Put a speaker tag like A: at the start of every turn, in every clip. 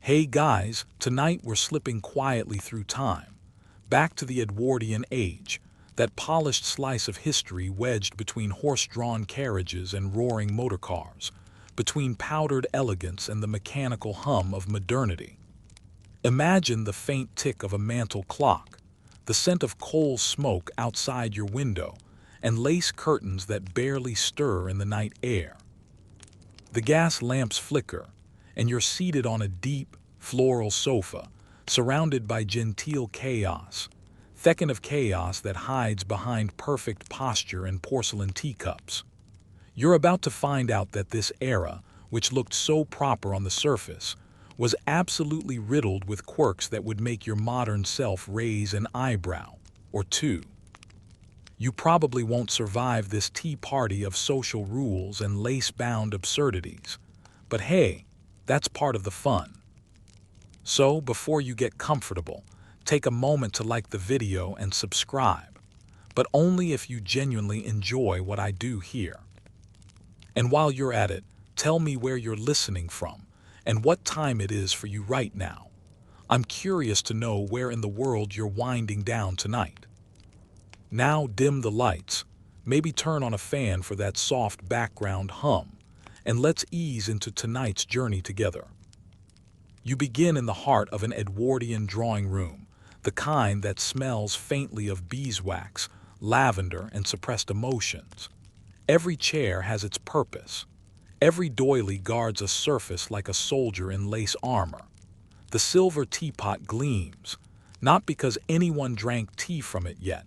A: Hey guys, tonight we're slipping quietly through time, back to the Edwardian age, that polished slice of history wedged between horse-drawn carriages and roaring motorcars, between powdered elegance and the mechanical hum of modernity. Imagine the faint tick of a mantel clock, the scent of coal smoke outside your window, and lace curtains that barely stir in the night air. The gas lamps flicker, and you're seated on a deep, floral sofa, surrounded by genteel chaos, feckin' of chaos that hides behind perfect posture and porcelain teacups. You're about to find out that this era, which looked so proper on the surface, was absolutely riddled with quirks that would make your modern self raise an eyebrow or two. You probably won't survive this tea party of social rules and lace-bound absurdities. But hey, that's part of the fun. So, before you get comfortable, take a moment to like the video and subscribe, but only if you genuinely enjoy what I do here. And while you're at it, tell me where you're listening from and what time it is for you right now. I'm curious to know where in the world you're winding down tonight. Now dim the lights, maybe turn on a fan for that soft background hum, and let's ease into tonight's journey together. You begin in the heart of an Edwardian drawing room, the kind that smells faintly of beeswax, lavender, and suppressed emotions. Every chair has its purpose. Every doily guards a surface like a soldier in lace armor. The silver teapot gleams, not because anyone drank tea from it yet,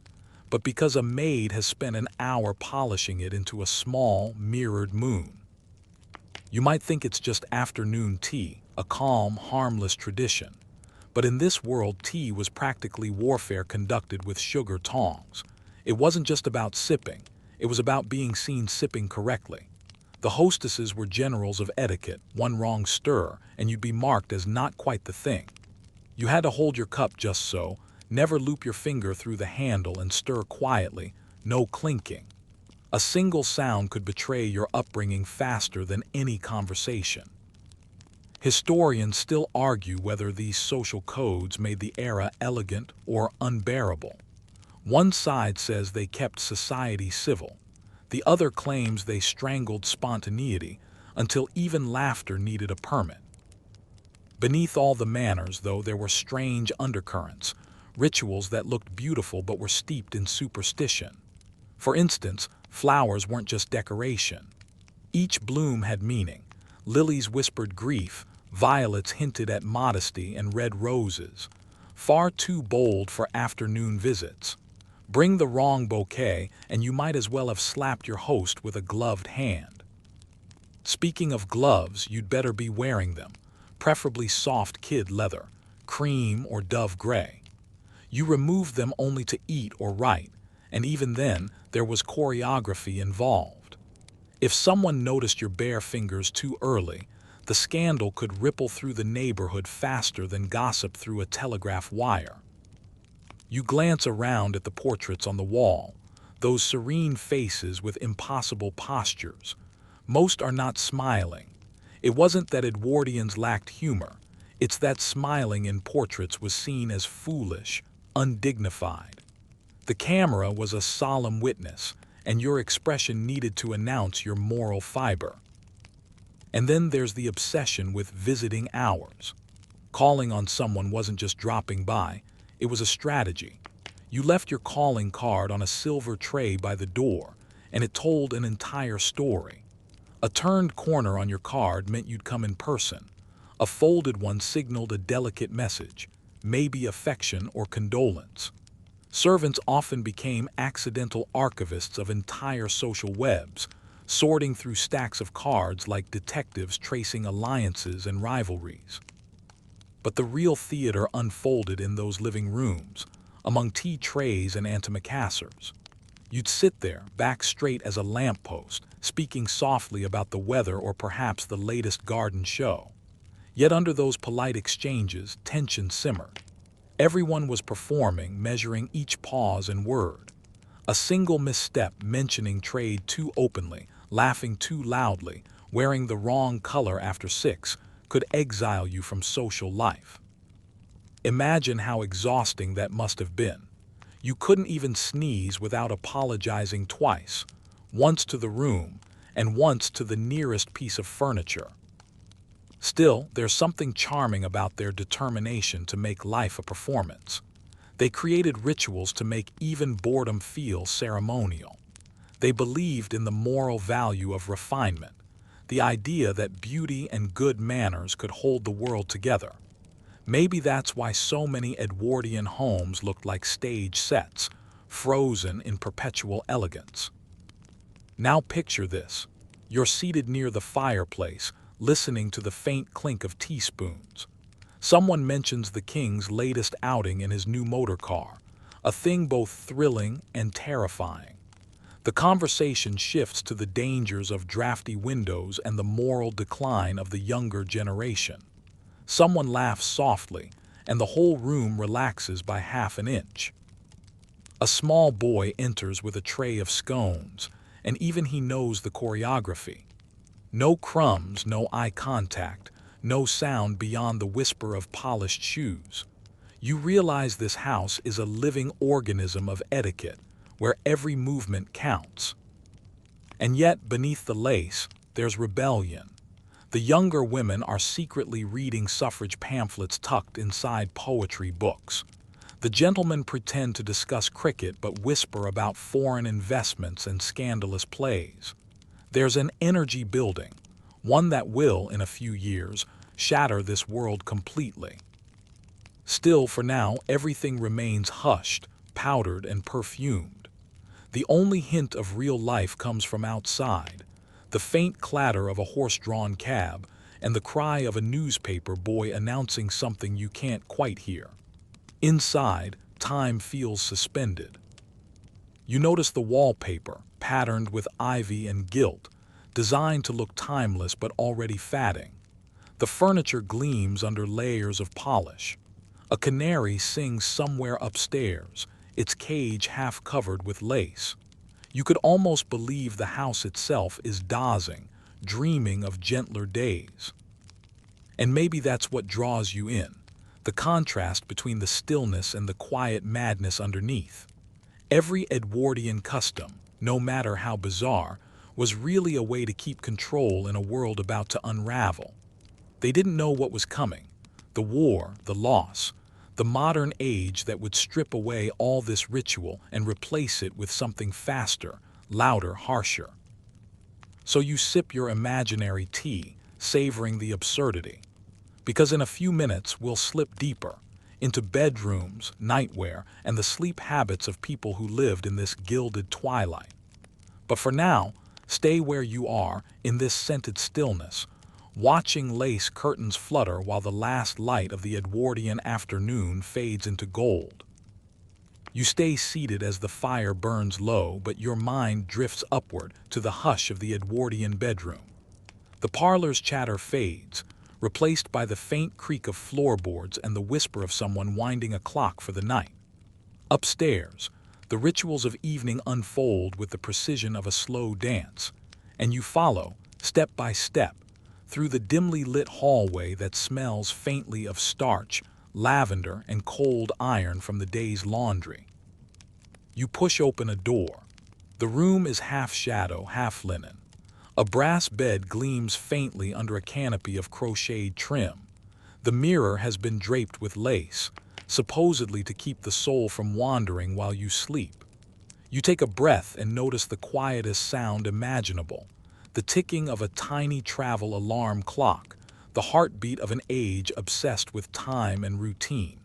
A: but because a maid has spent an hour polishing it into a small, mirrored moon. You might think it's just afternoon tea, a calm, harmless tradition. But in this world, tea was practically warfare conducted with sugar tongs. It wasn't just about sipping, it was about being seen sipping correctly. The hostesses were generals of etiquette, one wrong stir, and you'd be marked as not quite the thing. You had to hold your cup just so, never loop your finger through the handle and stir quietly, no clinking. A single sound could betray your upbringing faster than any conversation. Historians still argue whether these social codes made the era elegant or unbearable. One side says they kept society civil. The other claims they strangled spontaneity until even laughter needed a permit. Beneath all the manners, though, there were strange undercurrents, rituals that looked beautiful but were steeped in superstition. For instance, flowers weren't just decoration. Each bloom had meaning. Lilies whispered grief, violets hinted at modesty, and red roses, far too bold for afternoon visits. Bring the wrong bouquet, and you might as well have slapped your host with a gloved hand. Speaking of gloves, you'd better be wearing them, preferably soft kid leather, cream or dove gray. You removed them only to eat or write, and even then, there was choreography involved. If someone noticed your bare fingers too early, the scandal could ripple through the neighborhood faster than gossip through a telegraph wire. You glance around at the portraits on the wall, those serene faces with impossible postures. Most are not smiling. It wasn't that Edwardians lacked humor, it's that smiling in portraits was seen as foolish, undignified. The camera was a solemn witness, and your expression needed to announce your moral fiber. And then there's the obsession with visiting hours. Calling on someone wasn't just dropping by, it was a strategy. You left your calling card on a silver tray by the door, and it told an entire story. A turned corner on your card meant you'd come in person. A folded one signaled a delicate message, maybe affection or condolence. Servants often became accidental archivists of entire social webs, sorting through stacks of cards like detectives tracing alliances and rivalries. But the real theater unfolded in those living rooms, among tea trays and antimacassars. You'd sit there, back straight as a lamppost, speaking softly about the weather or perhaps the latest garden show. Yet under those polite exchanges, tension simmered. Everyone was performing, measuring each pause and word. A single misstep, mentioning trade too openly, laughing too loudly, wearing the wrong color after 6, could exile you from social life. Imagine how exhausting that must have been. You couldn't even sneeze without apologizing twice, once to the room and once to the nearest piece of furniture. Still, there's something charming about their determination to make life a performance. They created rituals to make even boredom feel ceremonial. They believed in the moral value of refinement, the idea that beauty and good manners could hold the world together. Maybe that's why so many Edwardian homes looked like stage sets, frozen in perpetual elegance. Now picture this. You're seated near the fireplace, listening to the faint clink of teaspoons. Someone mentions the king's latest outing in his new motor car, a thing both thrilling and terrifying. The conversation shifts to the dangers of drafty windows and the moral decline of the younger generation. Someone laughs softly, and the whole room relaxes by half an inch. A small boy enters with a tray of scones, and even he knows the choreography. No crumbs, no eye contact, no sound beyond the whisper of polished shoes. You realize this house is a living organism of etiquette, where every movement counts. And yet, beneath the lace, there's rebellion. The younger women are secretly reading suffrage pamphlets tucked inside poetry books. The gentlemen pretend to discuss cricket but whisper about foreign investments and scandalous plays. There's an energy building, one that will, in a few years, shatter this world completely. Still, for now, everything remains hushed, powdered, and perfumed. The only hint of real life comes from outside, the faint clatter of a horse-drawn cab and the cry of a newspaper boy announcing something you can't quite hear. Inside, time feels suspended. You notice the wallpaper, patterned with ivy and gilt, designed to look timeless but already fading. The furniture gleams under layers of polish. A canary sings somewhere upstairs, its cage half covered with lace. You could almost believe the house itself is dozing, dreaming of gentler days. And maybe that's what draws you in, the contrast between the stillness and the quiet madness underneath. Every Edwardian custom, no matter how bizarre, was really a way to keep control in a world about to unravel. They didn't know what was coming, the war, the loss, the modern age that would strip away all this ritual and replace it with something faster, louder, harsher. So you sip your imaginary tea, savoring the absurdity. Because in a few minutes we'll slip deeper into bedrooms, nightwear, and the sleep habits of people who lived in this gilded twilight. But for now, stay where you are in this scented stillness, watching lace curtains flutter while the last light of the Edwardian afternoon fades into gold. You stay seated as the fire burns low, but your mind drifts upward to the hush of the Edwardian bedroom. The parlor's chatter fades, replaced by the faint creak of floorboards and the whisper of someone winding a clock for the night. Upstairs, the rituals of evening unfold with the precision of a slow dance, and you follow, step by step, through the dimly lit hallway that smells faintly of starch, lavender, and cold iron from the day's laundry. You push open a door. The room is half shadow, half linen. A brass bed gleams faintly under a canopy of crocheted trim. The mirror has been draped with lace, supposedly to keep the soul from wandering while you sleep. You take a breath and notice the quietest sound imaginable, the ticking of a tiny travel alarm clock, the heartbeat of an age obsessed with time and routine.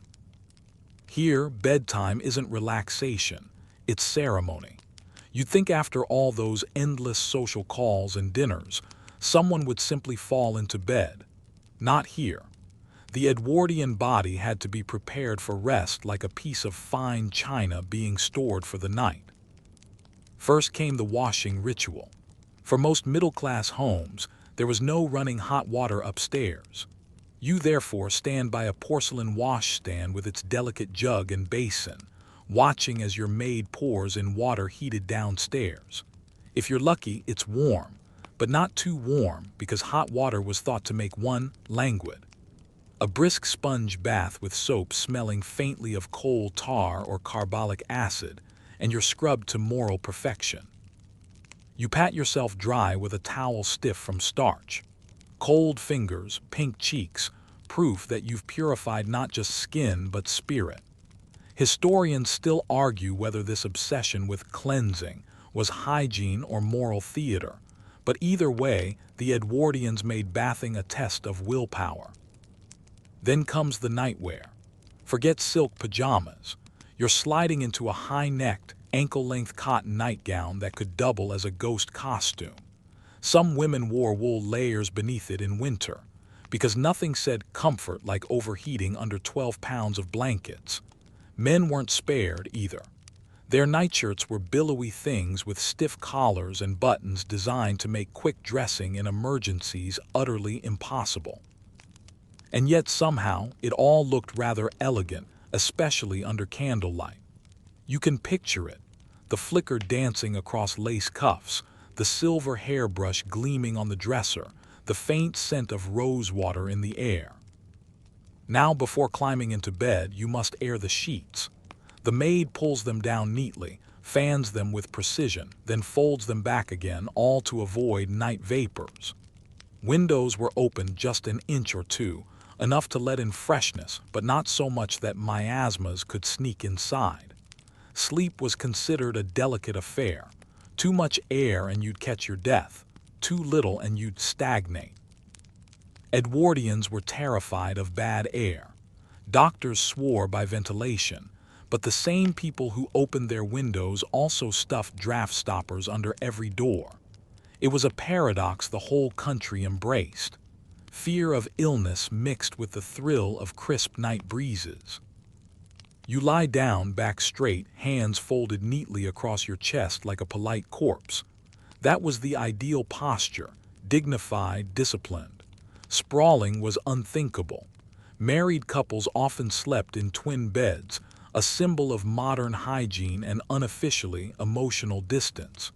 A: Here, bedtime isn't relaxation, it's ceremony. You'd think after all those endless social calls and dinners, someone would simply fall into bed. Not here. The Edwardian body had to be prepared for rest like a piece of fine china being stored for the night. First came the washing ritual. For most middle-class homes, there was no running hot water upstairs. You therefore stand by a porcelain washstand with its delicate jug and basin, watching as your maid pours in water heated downstairs. If you're lucky, it's warm, but not too warm because hot water was thought to make one languid. A brisk sponge bath with soap smelling faintly of coal tar or carbolic acid, and you're scrubbed to moral perfection. You pat yourself dry with a towel stiff from starch. Cold fingers, pink cheeks, proof that you've purified not just skin but spirit. Historians still argue whether this obsession with cleansing was hygiene or moral theater, but either way, the Edwardians made bathing a test of willpower. Then comes the nightwear. Forget silk pajamas. You're sliding into a high-necked, ankle-length cotton nightgown that could double as a ghost costume. Some women wore wool layers beneath it in winter, because nothing said comfort like overheating under 12 pounds of blankets. Men weren't spared either. Their nightshirts were billowy things with stiff collars and buttons designed to make quick dressing in emergencies utterly impossible. And yet somehow it all looked rather elegant, especially under candlelight. You can picture it, the flicker dancing across lace cuffs, the silver hairbrush gleaming on the dresser, the faint scent of rose water in the air. Now before climbing into bed, you must air the sheets. The maid pulls them down neatly, fans them with precision, then folds them back again, all to avoid night vapors. Windows were open just an inch or two, enough to let in freshness, but not so much that miasmas could sneak inside. Sleep was considered a delicate affair. Too much air and you'd catch your death. Too little and you'd stagnate. Edwardians were terrified of bad air. Doctors swore by ventilation, but the same people who opened their windows also stuffed draft stoppers under every door. It was a paradox the whole country embraced. Fear of illness mixed with the thrill of crisp night breezes. You lie down, back straight, hands folded neatly across your chest like a polite corpse. That was the ideal posture, dignified, disciplined. Sprawling was unthinkable. Married couples often slept in twin beds, a symbol of modern hygiene and unofficially emotional distance.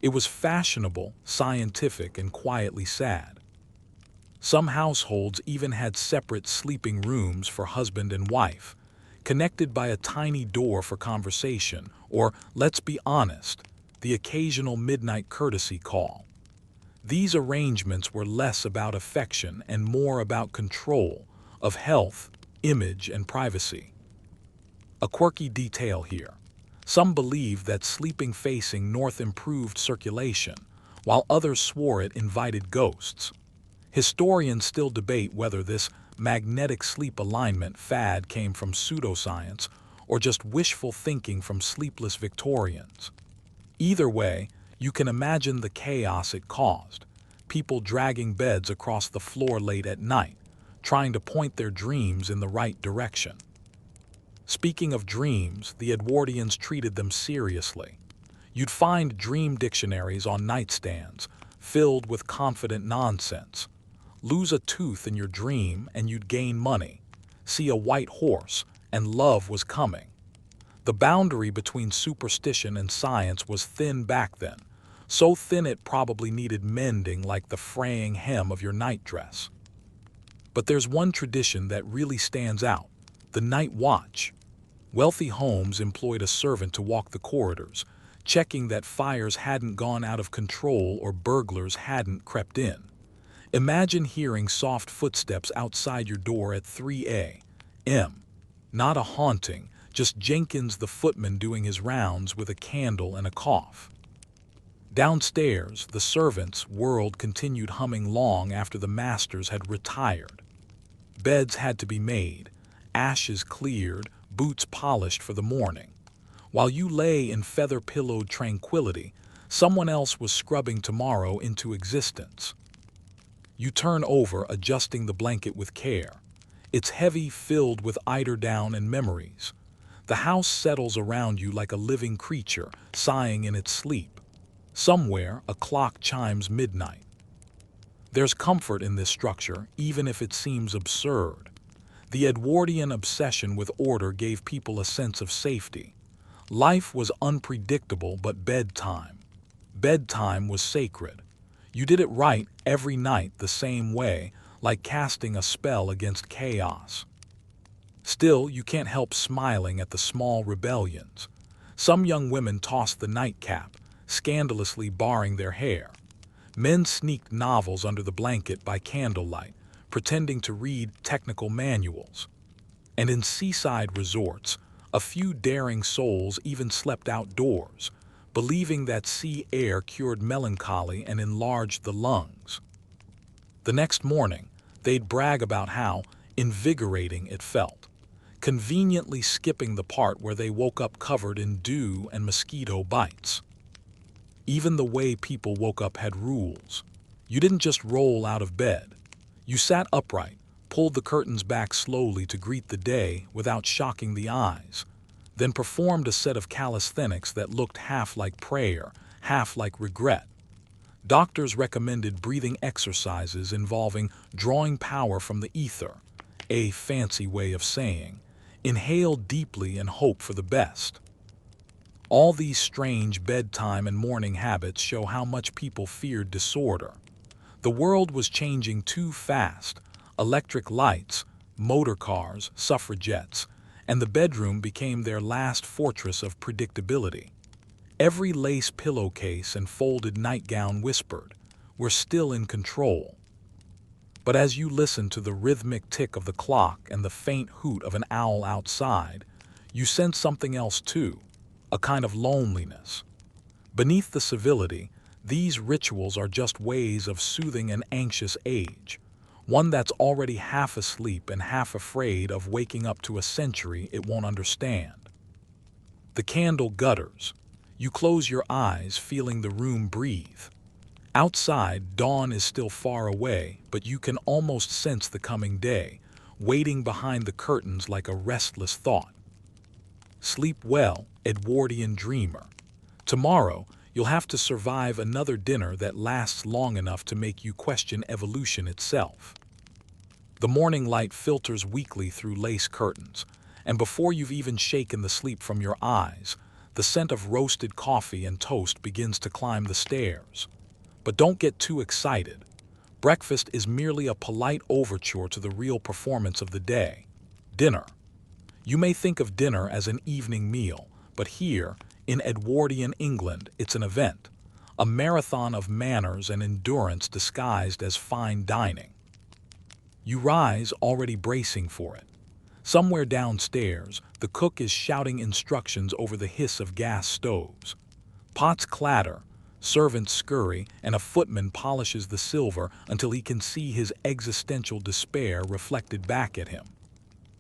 A: It was fashionable, scientific, and quietly sad. Some households even had separate sleeping rooms for husband and wife, connected by a tiny door for conversation, or, let's be honest, the occasional midnight courtesy call. These arrangements were less about affection and more about control of health, image, and privacy. A quirky detail here. Some believed that sleeping facing north improved circulation, while others swore it invited ghosts. Historians still debate whether this magnetic sleep alignment fad came from pseudoscience or just wishful thinking from sleepless Victorians. Either way, you can imagine the chaos it caused. People dragging beds across the floor late at night, trying to point their dreams in the right direction. Speaking of dreams, the Edwardians treated them seriously. You'd find dream dictionaries on nightstands, filled with confident nonsense. Lose a tooth in your dream and you'd gain money. See a white horse and love was coming. The boundary between superstition and science was thin back then, so thin it probably needed mending like the fraying hem of your nightdress. But there's one tradition that really stands out, the night watch. Wealthy homes employed a servant to walk the corridors, checking that fires hadn't gone out of control or burglars hadn't crept in. Imagine hearing soft footsteps outside your door at 3 a.m. Not a haunting, just Jenkins the footman doing his rounds with a candle and a cough. Downstairs, the servants' world continued humming long after the masters had retired. Beds had to be made, ashes cleared, boots polished for the morning. While you lay in feather-pillowed tranquility, someone else was scrubbing tomorrow into existence. You turn over, adjusting the blanket with care. It's heavy, filled with eiderdown and memories. The house settles around you like a living creature, sighing in its sleep. Somewhere, a clock chimes midnight. There's comfort in this structure, even if it seems absurd. The Edwardian obsession with order gave people a sense of safety. Life was unpredictable, but bedtime was sacred. You did it right every night the same way, like casting a spell against chaos. Still, you can't help smiling at the small rebellions. Some young women tossed the nightcap, scandalously barring their hair. Men sneaked novels under the blanket by candlelight, pretending to read technical manuals. And in seaside resorts, a few daring souls even slept outdoors, believing that sea air cured melancholy and enlarged the lungs. The next morning, they'd brag about how invigorating it felt, conveniently skipping the part where they woke up covered in dew and mosquito bites. Even the way people woke up had rules. You didn't just roll out of bed. You sat upright, pulled the curtains back slowly to greet the day without shocking the eyes, then performed a set of calisthenics that looked half like prayer, half like regret. Doctors recommended breathing exercises involving drawing power from the ether, a fancy way of saying, inhale deeply and hope for the best. All these strange bedtime and morning habits show how much people feared disorder. The world was changing too fast. Electric lights, motor cars, suffragettes, and the bedroom became their last fortress of predictability. Every lace pillowcase and folded nightgown whispered, "We're still in control." But as you listen to the rhythmic tick of the clock and the faint hoot of an owl outside, you sense something else too, a kind of loneliness. Beneath the civility, these rituals are just ways of soothing an anxious age, one that's already half asleep and half afraid of waking up to a century it won't understand. The candle gutters. You close your eyes, feeling the room breathe. Outside, dawn is still far away, but you can almost sense the coming day, waiting behind the curtains like a restless thought. Sleep well, Edwardian dreamer. Tomorrow, you'll have to survive another dinner that lasts long enough to make you question evolution itself. The morning light filters weakly through lace curtains, and before you've even shaken the sleep from your eyes, the scent of roasted coffee and toast begins to climb the stairs. But don't get too excited. Breakfast is merely a polite overture to the real performance of the day, dinner. You may think of dinner as an evening meal, but here, in Edwardian England, it's an event, a marathon of manners and endurance disguised as fine dining. You rise, already bracing for it. Somewhere downstairs, the cook is shouting instructions over the hiss of gas stoves. Pots clatter, servants scurry, and a footman polishes the silver until he can see his existential despair reflected back at him.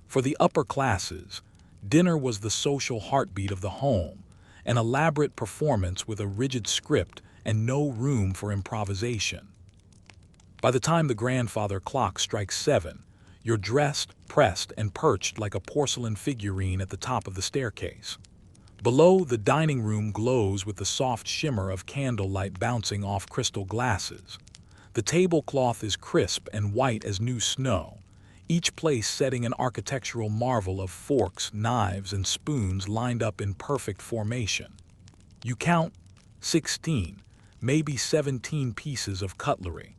A: For the upper classes, dinner was the social heartbeat of the home, an elaborate performance with a rigid script and no room for improvisation. By the time the grandfather clock strikes 7, you're dressed, pressed, and perched like a porcelain figurine at the top of the staircase. Below, the dining room glows with the soft shimmer of candlelight bouncing off crystal glasses. The tablecloth is crisp and white as new snow, each place setting an architectural marvel of forks, knives, and spoons lined up in perfect formation. You count 16, maybe 17 pieces of cutlery.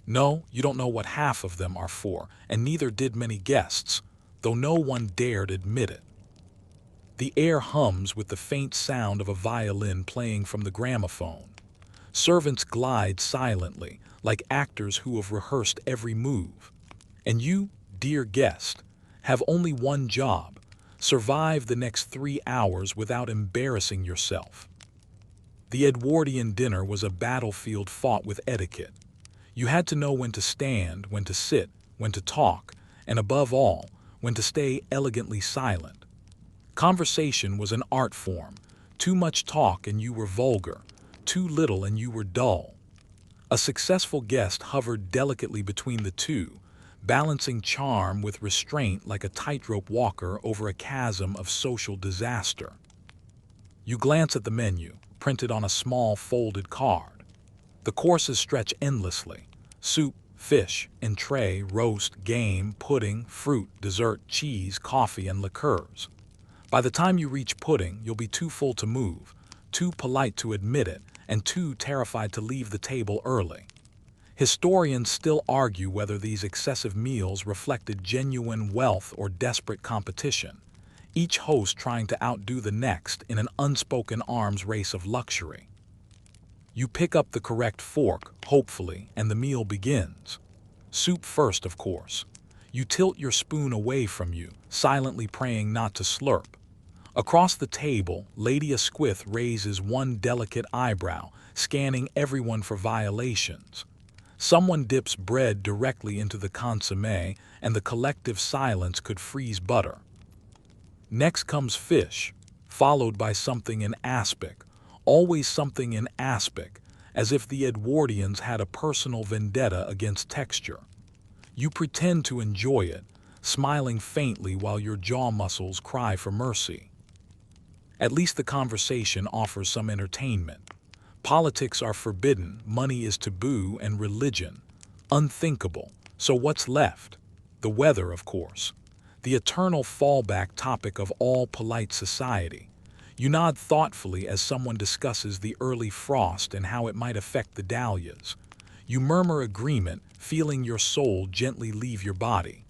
A: No, you don't know what half of them are for, and neither did many guests, though no one dared admit it. The air hums with the faint sound of a violin playing from the gramophone. Servants glide silently, like actors who have rehearsed every move. And you, dear guest, have only one job: survive the next 3 hours without embarrassing yourself. The Edwardian dinner was a battlefield fought with etiquette. You had to know when to stand, when to sit, when to talk, and above all, when to stay elegantly silent. Conversation was an art form. Too much talk and you were vulgar. Too little and you were dull. A successful guest hovered delicately between the two, balancing charm with restraint like a tightrope walker over a chasm of social disaster. You glance at the menu, printed on a small folded card. The courses stretch endlessly: soup, fish, entree, roast, game, pudding, fruit, dessert, cheese, coffee, and liqueurs. By the time you reach pudding, you'll be too full to move, too polite to admit it, and too terrified to leave the table early. Historians still argue whether these excessive meals reflected genuine wealth or desperate competition, each host trying to outdo the next in an unspoken arms race of luxury. You pick up the correct fork, hopefully, and the meal begins. Soup first, of course. You tilt your spoon away from you, silently praying not to slurp. Across the table, Lady Asquith raises one delicate eyebrow, scanning everyone for violations. Someone dips bread directly into the consommé, and the collective silence could freeze butter. Next comes fish, followed by something in aspic, always something in aspic, as if the Edwardians had a personal vendetta against texture. You pretend to enjoy it, smiling faintly while your jaw muscles cry for mercy. At least the conversation offers some entertainment. Politics are forbidden, money is taboo, and religion unthinkable. So what's left? The weather, of course. The eternal fallback topic of all polite society. You nod thoughtfully as someone discusses the early frost and how it might affect the dahlias. You murmur agreement, feeling your soul gently leave your body.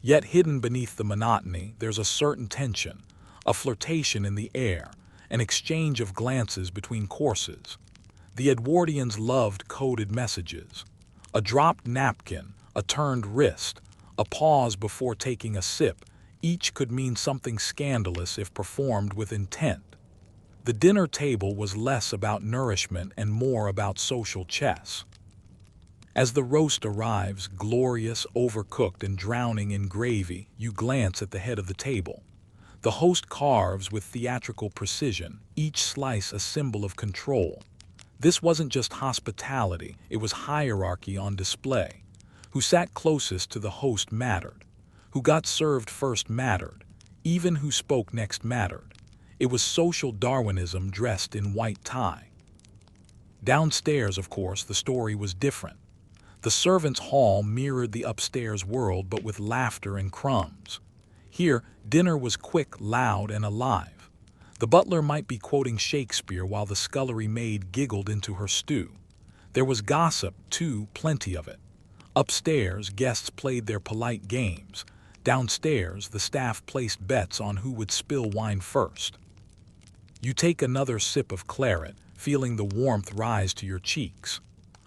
A: Yet hidden beneath the monotony, there's a certain tension, a flirtation in the air, an exchange of glances between courses. The Edwardians loved coded messages. A dropped napkin, a turned wrist, a pause before taking a sip, each could mean something scandalous if performed with intent. The dinner table was less about nourishment and more about social chess. As the roast arrives, glorious, overcooked, and drowning in gravy, you glance at the head of the table. The host carves with theatrical precision, each slice a symbol of control. This wasn't just hospitality, it was hierarchy on display. Who sat closest to the host mattered. Who got served first mattered. Even who spoke next mattered. It was social Darwinism dressed in white tie. Downstairs, of course, the story was different. The servants' hall mirrored the upstairs world, but with laughter and crumbs. Here, dinner was quick, loud, and alive. The butler might be quoting Shakespeare while the scullery maid giggled into her stew. There was gossip, too, plenty of it. Upstairs, guests played their polite games. Downstairs, the staff placed bets on who would spill wine first. You take another sip of claret, feeling the warmth rise to your cheeks.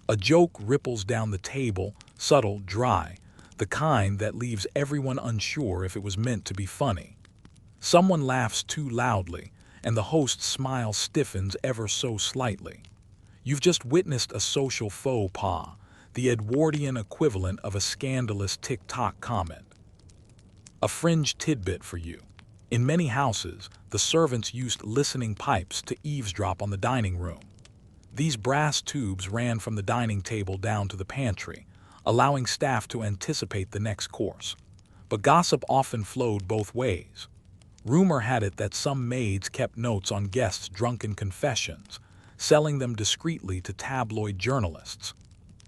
A: A joke ripples down the table, subtle, dry, the kind that leaves everyone unsure if it was meant to be funny. Someone laughs too loudly, and the host's smile stiffens ever so slightly. You've just witnessed a social faux pas, the Edwardian equivalent of a scandalous TikTok comment. A fringe tidbit for you. In many houses, the servants used listening pipes to eavesdrop on the dining room. These brass tubes ran from the dining table down to the pantry, allowing staff to anticipate the next course. But gossip often flowed both ways. Rumor had it that some maids kept notes on guests' drunken confessions, selling them discreetly to tabloid journalists.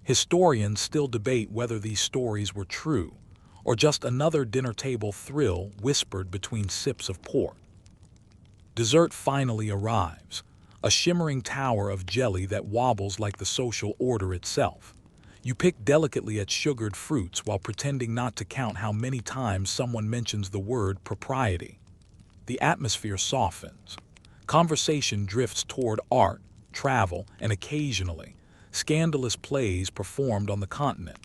A: Historians still debate whether these stories were true, or just another dinner table thrill whispered between sips of port. Dessert finally arrives, a shimmering tower of jelly that wobbles like the social order itself. You pick delicately at sugared fruits while pretending not to count how many times someone mentions the word propriety. The atmosphere softens. Conversation drifts toward art, travel, and occasionally, scandalous plays performed on the continent.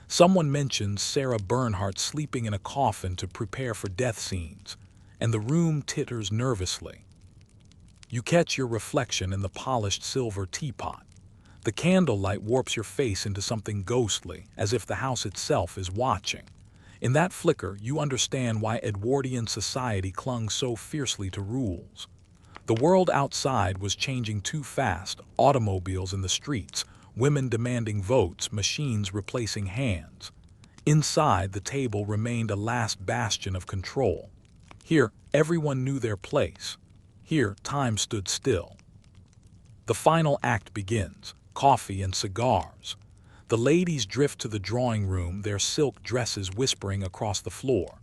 A: Someone mentions Sarah Bernhardt sleeping in a coffin to prepare for death scenes, and the room titters nervously. You catch your reflection in the polished silver teapot. The candlelight warps your face into something ghostly, as if the house itself is watching. In that flicker, you understand why Edwardian society clung so fiercely to rules. The world outside was changing too fast, automobiles in the streets, women demanding votes, machines replacing hands. Inside, the table remained a last bastion of control. Here, everyone knew their place. Here, time stood still. The final act begins, coffee and cigars. The ladies drift to the drawing room, their silk dresses whispering across the floor.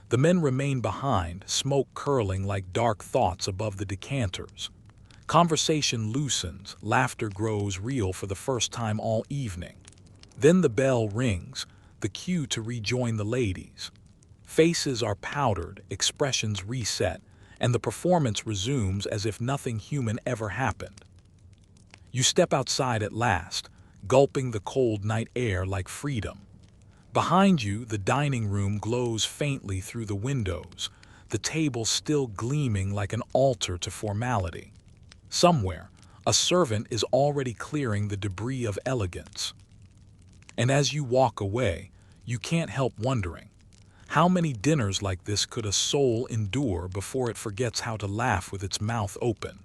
A: The men remain behind, smoke curling like dark thoughts above the decanters. Conversation loosens, laughter grows real for the first time all evening. Then the bell rings, the cue to rejoin the ladies. Faces are powdered, expressions reset, and the performance resumes as if nothing human ever happened. You step outside at last, gulping the cold night air like freedom. Behind you, the dining room glows faintly through the windows, the table still gleaming like an altar to formality. Somewhere, a servant is already clearing the debris of elegance. And as you walk away, you can't help wondering, how many dinners like this could a soul endure before it forgets how to laugh with its mouth open?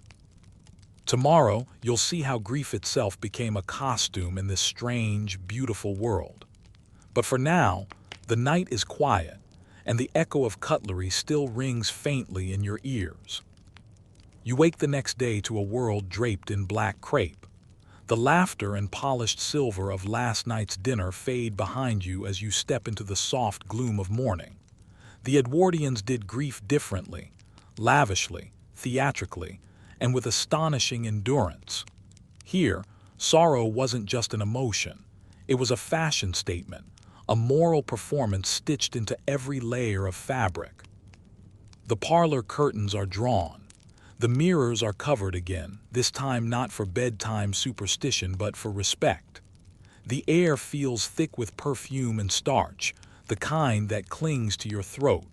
A: Tomorrow, you'll see how grief itself became a costume in this strange, beautiful world. But for now, the night is quiet, and the echo of cutlery still rings faintly in your ears. You wake the next day to a world draped in black crepe. The laughter and polished silver of last night's dinner fade behind you as you step into the soft gloom of morning. The Edwardians did grief differently, lavishly, theatrically, and with astonishing endurance. Here, sorrow wasn't just an emotion. It was a fashion statement, a moral performance stitched into every layer of fabric. The parlor curtains are drawn. The mirrors are covered again, this time not for bedtime superstition but for respect. The air feels thick with perfume and starch, the kind that clings to your throat.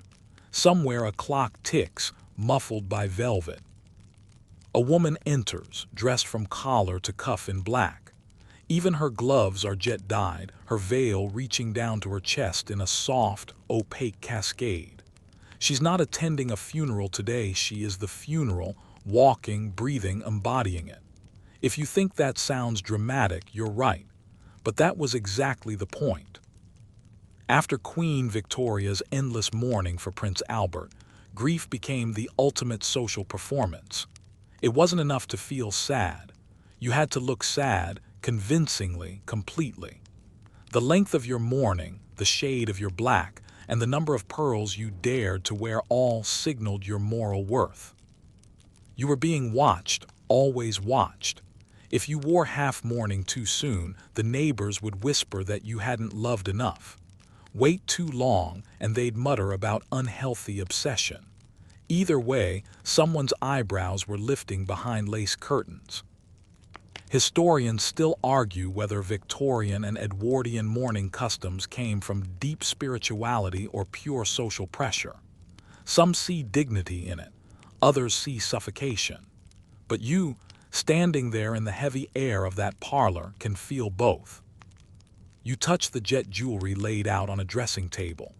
A: Somewhere a clock ticks, muffled by velvet. A woman enters, dressed from collar to cuff in black. Even her gloves are jet-dyed, her veil reaching down to her chest in a soft, opaque cascade. She's not attending a funeral today, she is the funeral, walking, breathing, embodying it. If you think that sounds dramatic, you're right. But that was exactly the point. After Queen Victoria's endless mourning for Prince Albert, grief became the ultimate social performance. It wasn't enough to feel sad. You had to look sad, convincingly, completely. The length of your mourning, the shade of your black, and the number of pearls you dared to wear all signaled your moral worth. You were being watched, always watched. If you wore half mourning too soon, the neighbors would whisper that you hadn't loved enough. Wait too long, and they'd mutter about unhealthy obsession. Either way, someone's eyebrows were lifting behind lace curtains. Historians still argue whether Victorian and Edwardian mourning customs came from deep spirituality or pure social pressure. Some see dignity in it, others see suffocation. But you, standing there in the heavy air of that parlor, can feel both. You touch the jet jewelry laid out on a dressing table.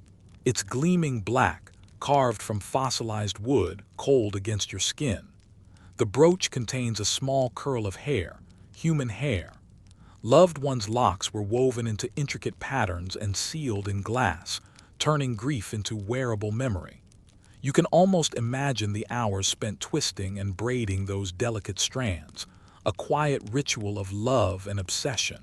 A: It's gleaming black, carved from fossilized wood, cold against your skin. The brooch contains a small curl of hair, human hair. Loved ones' locks were woven into intricate patterns and sealed in glass, turning grief into wearable memory. You can almost imagine the hours spent twisting and braiding those delicate strands, a quiet ritual of love and obsession.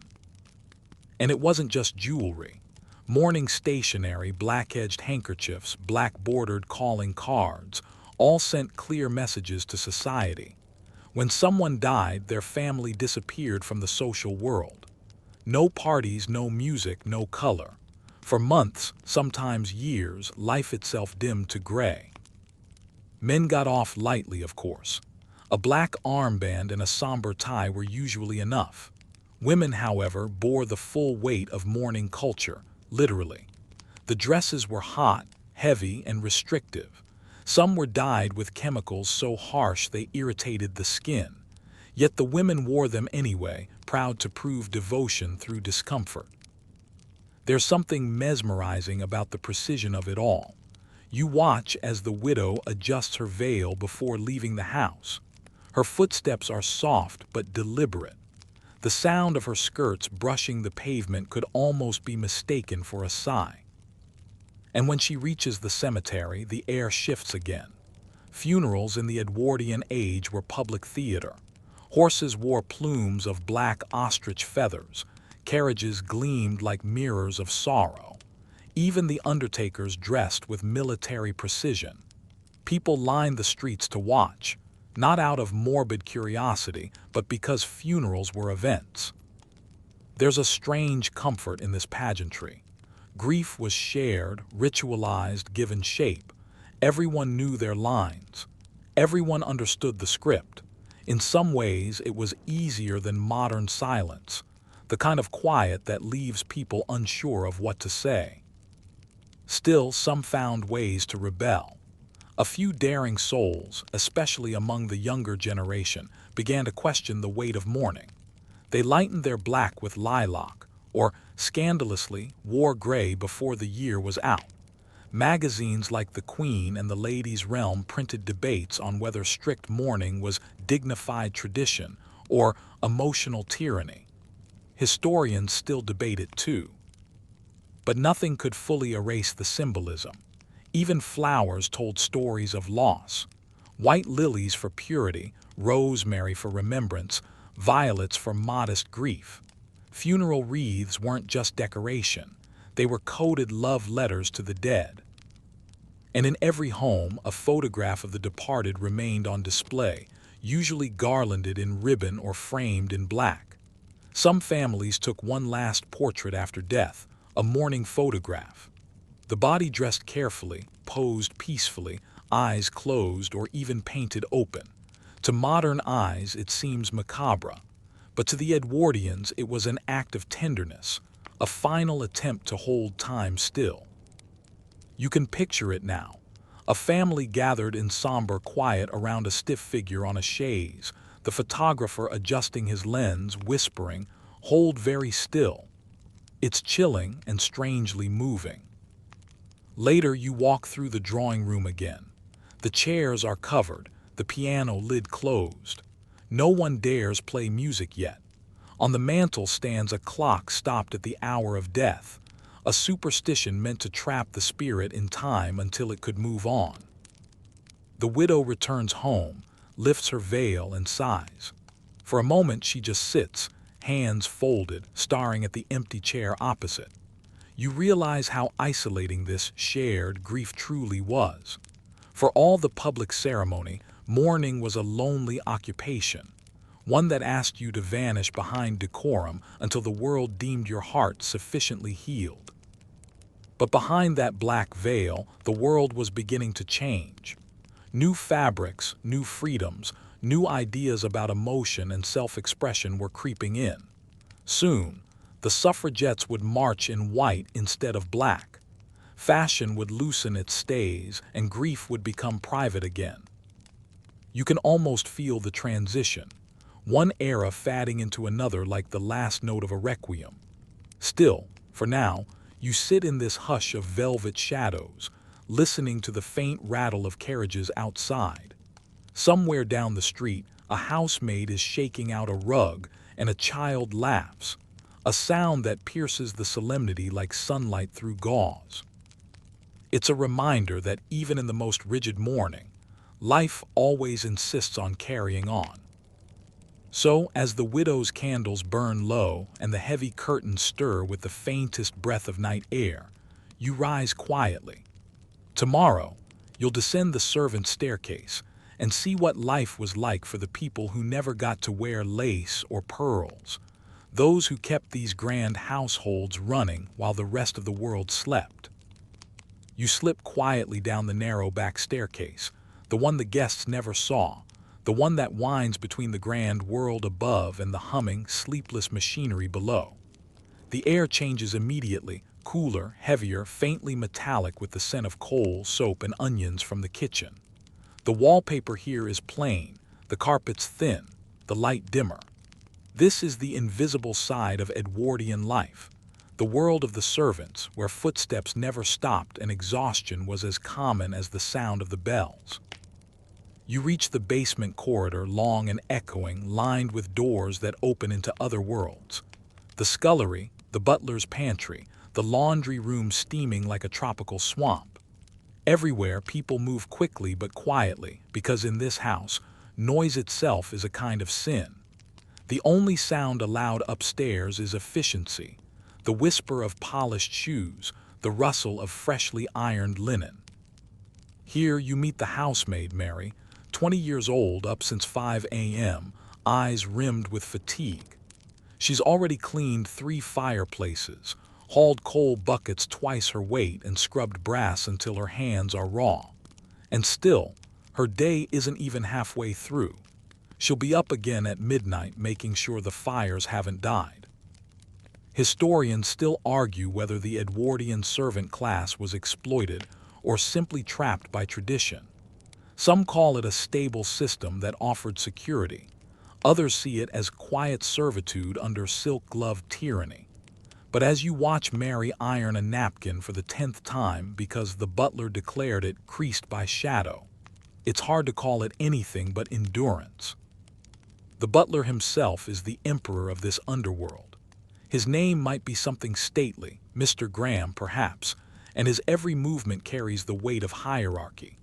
A: And it wasn't just jewelry. Mourning stationery, black-edged handkerchiefs, black-bordered calling cards, all sent clear messages to society. When someone died, their family disappeared from the social world. No parties, no music, no color. For months, sometimes years, life itself dimmed to gray. Men got off lightly, of course. A black armband and a somber tie were usually enough. Women, however, bore the full weight of mourning culture, literally. The dresses were hot, heavy, and restrictive. Some were dyed with chemicals so harsh they irritated the skin. Yet the women wore them anyway, proud to prove devotion through discomfort. There's something mesmerizing about the precision of it all. You watch as the widow adjusts her veil before leaving the house. Her footsteps are soft but deliberate. The sound of her skirts brushing the pavement could almost be mistaken for a sigh. And when she reaches the cemetery, the air shifts again. Funerals in the Edwardian age were public theater. Horses wore plumes of black ostrich feathers. Carriages gleamed like mirrors of sorrow. Even the undertakers dressed with military precision. People lined the streets to watch. not out of morbid curiosity, but because funerals were events. There's a strange comfort in this pageantry. Grief was shared, ritualized, given shape. Everyone knew their lines. Everyone understood the script. In some ways, it was easier than modern silence, the kind of quiet that leaves people unsure of what to say. Still, some found ways to rebel. A few daring souls, especially among the younger generation, began to question the weight of mourning. They lightened their black with lilac, or scandalously wore gray before the year was out. Magazines like The Queen and The Lady's Realm printed debates on whether strict mourning was dignified tradition or emotional tyranny. Historians still debate it too. But nothing could fully erase the symbolism. Even flowers told stories of loss. White lilies for purity, rosemary for remembrance, violets for modest grief. Funeral wreaths weren't just decoration. They were coded love letters to the dead. And in every home, a photograph of the departed remained on display, usually garlanded in ribbon or framed in black. Some families took one last portrait after death, a mourning photograph. The body dressed carefully, posed peacefully, eyes closed or even painted open. To modern eyes, it seems macabre, but to the Edwardians, it was an act of tenderness, a final attempt to hold time still. You can picture it now. A family gathered in somber quiet around a stiff figure on a chaise, the photographer adjusting his lens, whispering, "Hold very still." It's chilling and strangely moving. Later, you walk through the drawing room again. The chairs are covered, the piano lid closed. No one dares play music yet. On the mantel stands a clock stopped at the hour of death, a superstition meant to trap the spirit in time until it could move on. The widow returns home, lifts her veil and sighs. For a moment she just sits, hands folded, staring at the empty chair opposite. You realize how isolating this shared grief truly was. For all the public ceremony, mourning was a lonely occupation, one that asked you to vanish behind decorum until the world deemed your heart sufficiently healed. But behind that black veil, the world was beginning to change. New fabrics, new freedoms, new ideas about emotion and self-expression were creeping in. Soon, the suffragettes would march in white instead of black. Fashion would loosen its stays, and grief would become private again. You can almost feel the transition, one era fading into another like the last note of a requiem. Still, for now, you sit in this hush of velvet shadows, listening to the faint rattle of carriages outside. Somewhere down the street, a housemaid is shaking out a rug, and a child laughs, a sound that pierces the solemnity like sunlight through gauze. It's a reminder that even in the most rigid mourning, life always insists on carrying on. So, as the widow's candles burn low and the heavy curtains stir with the faintest breath of night air, you rise quietly. Tomorrow, you'll descend the servants' staircase and see what life was like for the people who never got to wear lace or pearls, those who kept these grand households running while the rest of the world slept. You slip quietly down the narrow back staircase, the one the guests never saw, the one that winds between the grand world above and the humming, sleepless machinery below. The air changes immediately, cooler, heavier, faintly metallic with the scent of coal, soap, and onions from the kitchen. The wallpaper here is plain, the carpets thin, the light dimmer. This is the invisible side of Edwardian life, the world of the servants, where footsteps never stopped and exhaustion was as common as the sound of the bells. You reach the basement corridor, long and echoing, lined with doors that open into other worlds. The scullery, the butler's pantry, the laundry room steaming like a tropical swamp. Everywhere people move quickly but quietly, because in this house, noise itself is a kind of sin. The only sound allowed upstairs is efficiency, the whisper of polished shoes, the rustle of freshly ironed linen. Here you meet the housemaid, Mary, 20 years old, up since 5 a.m., eyes rimmed with fatigue. She's already cleaned 3 fireplaces, hauled coal buckets twice her weight, and scrubbed brass until her hands are raw. And still, her day isn't even halfway through. She'll be up again at midnight making sure the fires haven't died. Historians still argue whether the Edwardian servant class was exploited or simply trapped by tradition. Some call it a stable system that offered security. Others see it as quiet servitude under silk-gloved tyranny. But as you watch Mary iron a napkin for the 10th time because the butler declared it creased by shadow, it's hard to call it anything but endurance. The butler himself is the emperor of this underworld. His name might be something stately, Mr. Graham perhaps, and his every movement carries the weight of hierarchy.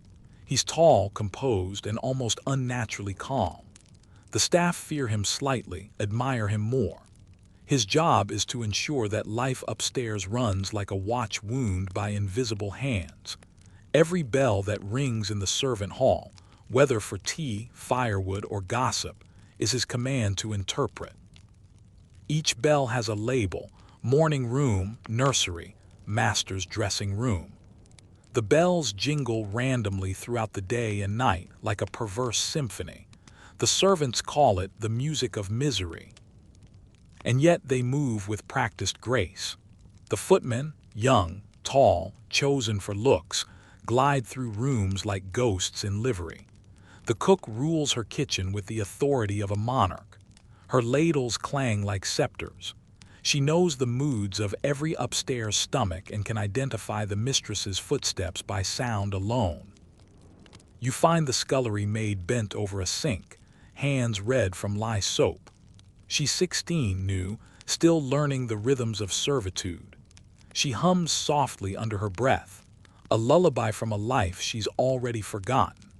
A: He's tall, composed, and almost unnaturally calm. The staff fear him slightly, admire him more. His job is to ensure that life upstairs runs like a watch wound by invisible hands. Every bell that rings in the servant hall, whether for tea, firewood, or gossip, is his command to interpret. Each bell has a label: morning room, nursery, master's dressing room. The bells jingle randomly throughout the day and night like a perverse symphony. The servants call it the music of misery. And yet they move with practiced grace. The footmen, young, tall, chosen for looks, glide through rooms like ghosts in livery. The cook rules her kitchen with the authority of a monarch. Her ladles clang like scepters. She knows the moods of every upstairs stomach and can identify the mistress's footsteps by sound alone. You find the scullery maid bent over a sink, hands red from lye soap. She's 16, new, still learning the rhythms of servitude. She hums softly under her breath, a lullaby from a life she's already forgotten.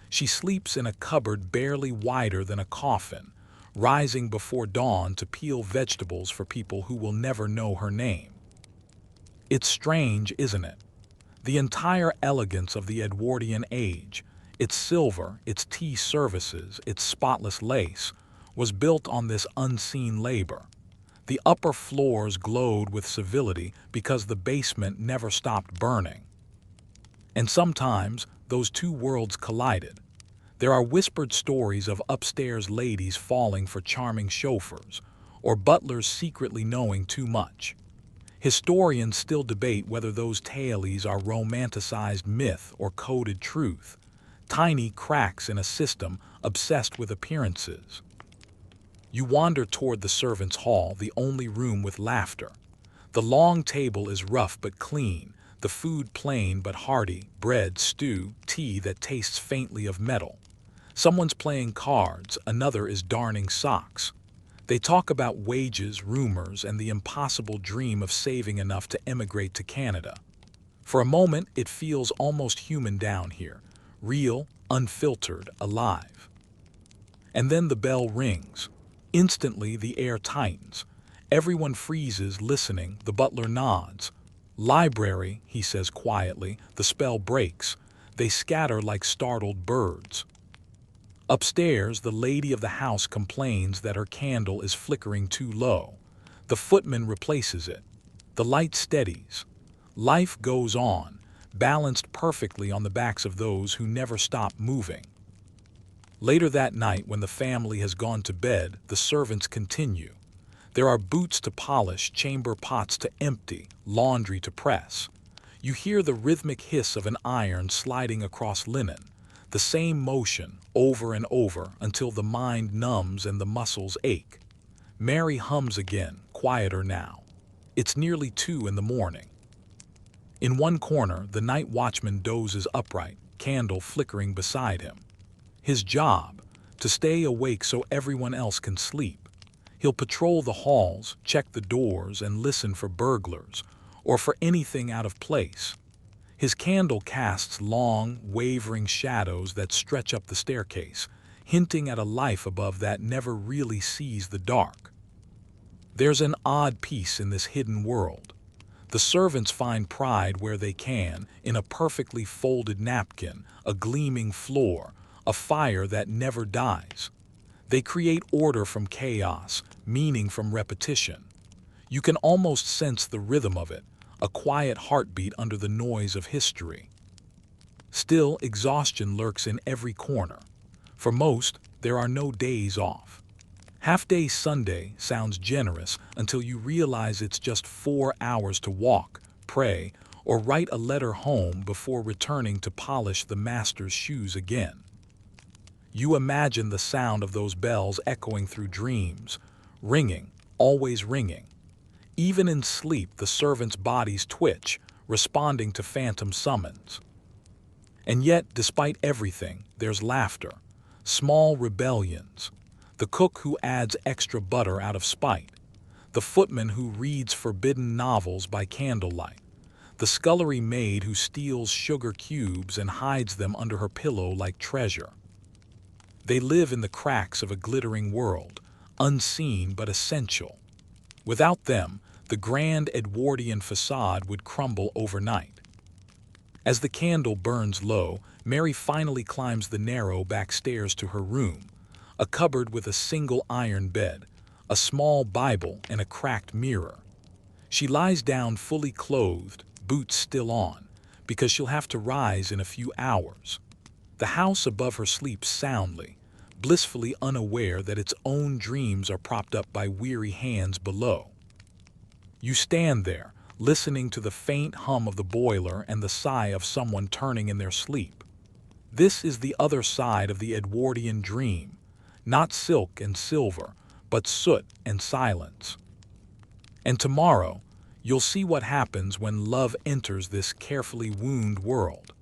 A: She sleeps in a cupboard barely wider than a coffin, rising before dawn to peel vegetables for people who will never know her name. It's strange, isn't it? The entire elegance of the Edwardian age, its silver, its tea services, its spotless lace, was built on this unseen labor. The upper floors glowed with civility because the basement never stopped burning. And sometimes those two worlds collided. There are whispered stories of upstairs ladies falling for charming chauffeurs, or butlers secretly knowing too much. Historians still debate whether those tales are romanticized myth or coded truth, tiny cracks in a system obsessed with appearances. You wander toward the servants' hall, the only room with laughter. The long table is rough but clean, the food plain but hearty, bread, stew, tea that tastes faintly of metal. Someone's playing cards, another is darning socks. They talk about wages, rumors, and the impossible dream of saving enough to emigrate to Canada. For a moment, it feels almost human down here, real, unfiltered, alive. And then the bell rings. Instantly, the air tightens. Everyone freezes, listening. The butler nods. "Library," he says quietly. The spell breaks. They scatter like startled birds. Upstairs, the lady of the house complains that her candle is flickering too low. The footman replaces it. The light steadies. Life goes on, balanced perfectly on the backs of those who never stop moving. Later that night, when the family has gone to bed, the servants continue. There are boots to polish, chamber pots to empty, laundry to press. You hear the rhythmic hiss of an iron sliding across linen, the same motion over and over until the mind numbs and the muscles ache. Mary hums again, quieter now. It's nearly 2 in the morning. In one corner, the night watchman dozes upright, candle flickering beside him. His job, to stay awake so everyone else can sleep. He'll patrol the halls, check the doors, and listen for burglars, or for anything out of place. His candle casts long, wavering shadows that stretch up the staircase, hinting at a life above that never really sees the dark. There's an odd peace in this hidden world. The servants find pride where they can, in a perfectly folded napkin, a gleaming floor, a fire that never dies. They create order from chaos, meaning from repetition. You can almost sense the rhythm of it, a quiet heartbeat under the noise of history. Still, exhaustion lurks in every corner. For most, there are no days off. Half-day Sunday sounds generous until you realize it's just 4 hours to walk, pray, or write a letter home before returning to polish the master's shoes again. You imagine the sound of those bells echoing through dreams, ringing, always ringing. Even in sleep, the servants' bodies twitch, responding to phantom summons. And yet, despite everything, there's laughter, small rebellions. The cook who adds extra butter out of spite, the footman who reads forbidden novels by candlelight, the scullery maid who steals sugar cubes and hides them under her pillow like treasure. They live in the cracks of a glittering world, unseen but essential. Without them, the grand Edwardian facade would crumble overnight. As the candle burns low, Mary finally climbs the narrow back stairs to her room, a cupboard with a single iron bed, a small Bible, and a cracked mirror. She lies down fully clothed, boots still on, because she'll have to rise in a few hours. The house above her sleeps soundly, blissfully unaware that its own dreams are propped up by weary hands below. You stand there, listening to the faint hum of the boiler and the sigh of someone turning in their sleep. This is the other side of the Edwardian dream, not silk and silver, but soot and silence. And tomorrow, you'll see what happens when love enters this carefully wound world,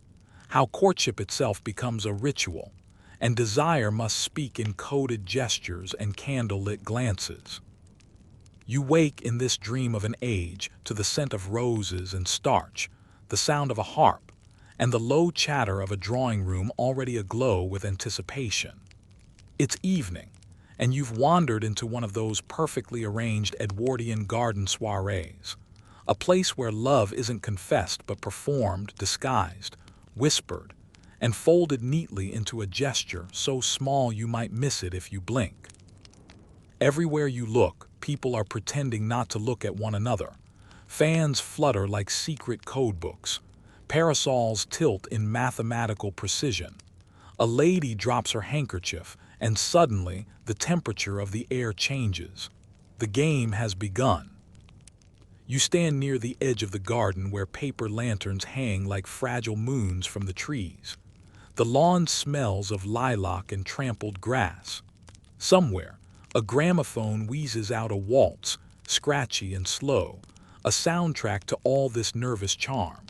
A: how courtship itself becomes a ritual, and desire must speak in coded gestures and candle-lit glances. You wake in this dream of an age to the scent of roses and starch, the sound of a harp, and the low chatter of a drawing room already aglow with anticipation. It's evening, and you've wandered into one of those perfectly arranged Edwardian garden soirees, a place where love isn't confessed but performed, disguised, whispered, and folded neatly into a gesture so small you might miss it if you blink. Everywhere you look, people are pretending not to look at one another. Fans flutter like secret codebooks. Parasols tilt in mathematical precision. A lady drops her handkerchief, and suddenly the temperature of the air changes. The game has begun. You stand near the edge of the garden where paper lanterns hang like fragile moons from the trees. The lawn smells of lilac and trampled grass. Somewhere, a gramophone wheezes out a waltz, scratchy and slow, a soundtrack to all this nervous charm.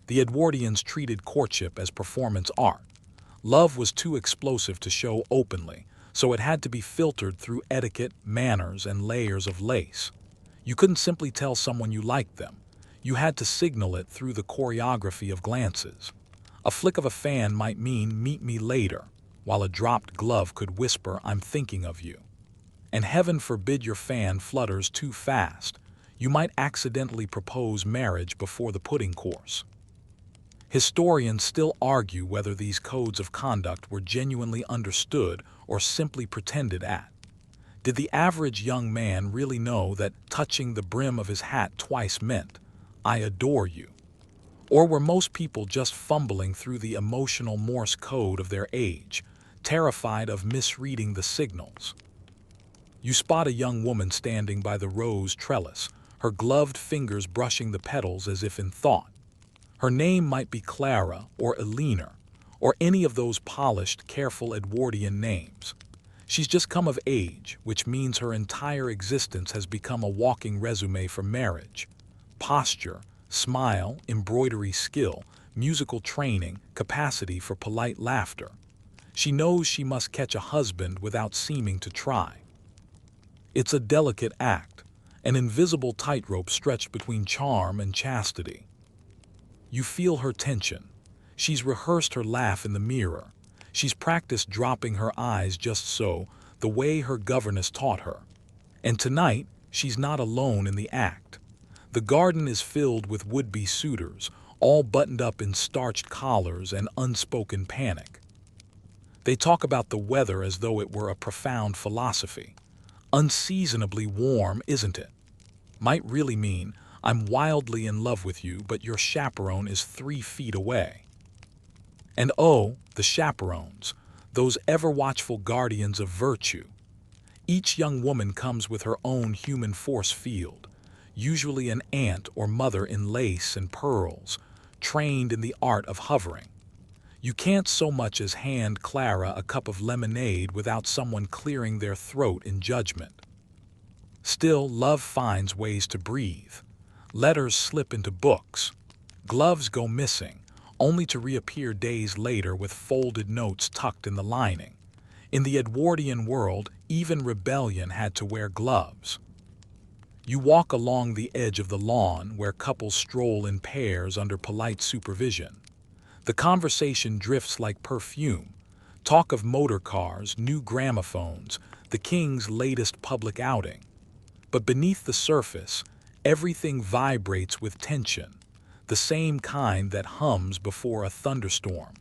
A: The Edwardians treated courtship as performance art. Love was too explosive to show openly, so it had to be filtered through etiquette, manners, and layers of lace. You couldn't simply tell someone you liked them. You had to signal it through the choreography of glances. A flick of a fan might mean "meet me later," while a dropped glove could whisper "I'm thinking of you." And heaven forbid your fan flutters too fast. You might accidentally propose marriage before the pudding course. Historians still argue whether these codes of conduct were genuinely understood or simply pretended at. Did the average young man really know that touching the brim of his hat twice meant, "I adore you"? Or were most people just fumbling through the emotional Morse code of their age, terrified of misreading the signals? You spot a young woman standing by the rose trellis, her gloved fingers brushing the petals as if in thought. Her name might be Clara or Elena, or any of those polished, careful Edwardian names. She's just come of age, which means her entire existence has become a walking resume for marriage. Posture, smile, embroidery skill, musical training, capacity for polite laughter. She knows she must catch a husband without seeming to try. It's a delicate act, an invisible tightrope stretched between charm and chastity. You feel her tension. She's rehearsed her laugh in the mirror. She's practiced dropping her eyes just so, the way her governess taught her. And tonight, she's not alone in the act. The garden is filled with would-be suitors, all buttoned up in starched collars and unspoken panic. They talk about the weather as though it were a profound philosophy. Unseasonably warm, isn't it? Might really mean, I'm wildly in love with you, but your chaperone is 3 feet away. And oh, the chaperones, those ever-watchful guardians of virtue. Each young woman comes with her own human force field, usually an aunt or mother in lace and pearls, trained in the art of hovering. You can't so much as hand Clara a cup of lemonade without someone clearing their throat in judgment. Still, love finds ways to breathe. Letters slip into books. Gloves go missing, only to reappear days later with folded notes tucked in the lining. In the Edwardian world, even rebellion had to wear gloves. You walk along the edge of the lawn where couples stroll in pairs under polite supervision. The conversation drifts like perfume. Talk of motor cars, new gramophones, the king's latest public outing. But beneath the surface, everything vibrates with tension, the same kind that hums before a thunderstorm.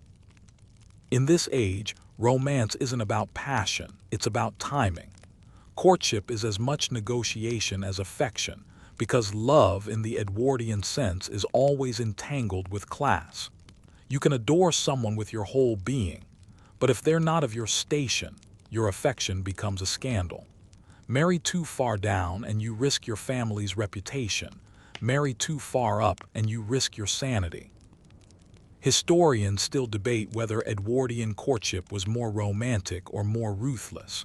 A: In this age, romance isn't about passion, it's about timing. Courtship is as much negotiation as affection, because love in the Edwardian sense is always entangled with class. You can adore someone with your whole being, but if they're not of your station, your affection becomes a scandal. Marry too far down and you risk your family's reputation. Marry too far up and you risk your sanity. Historians still debate whether Edwardian courtship was more romantic or more ruthless.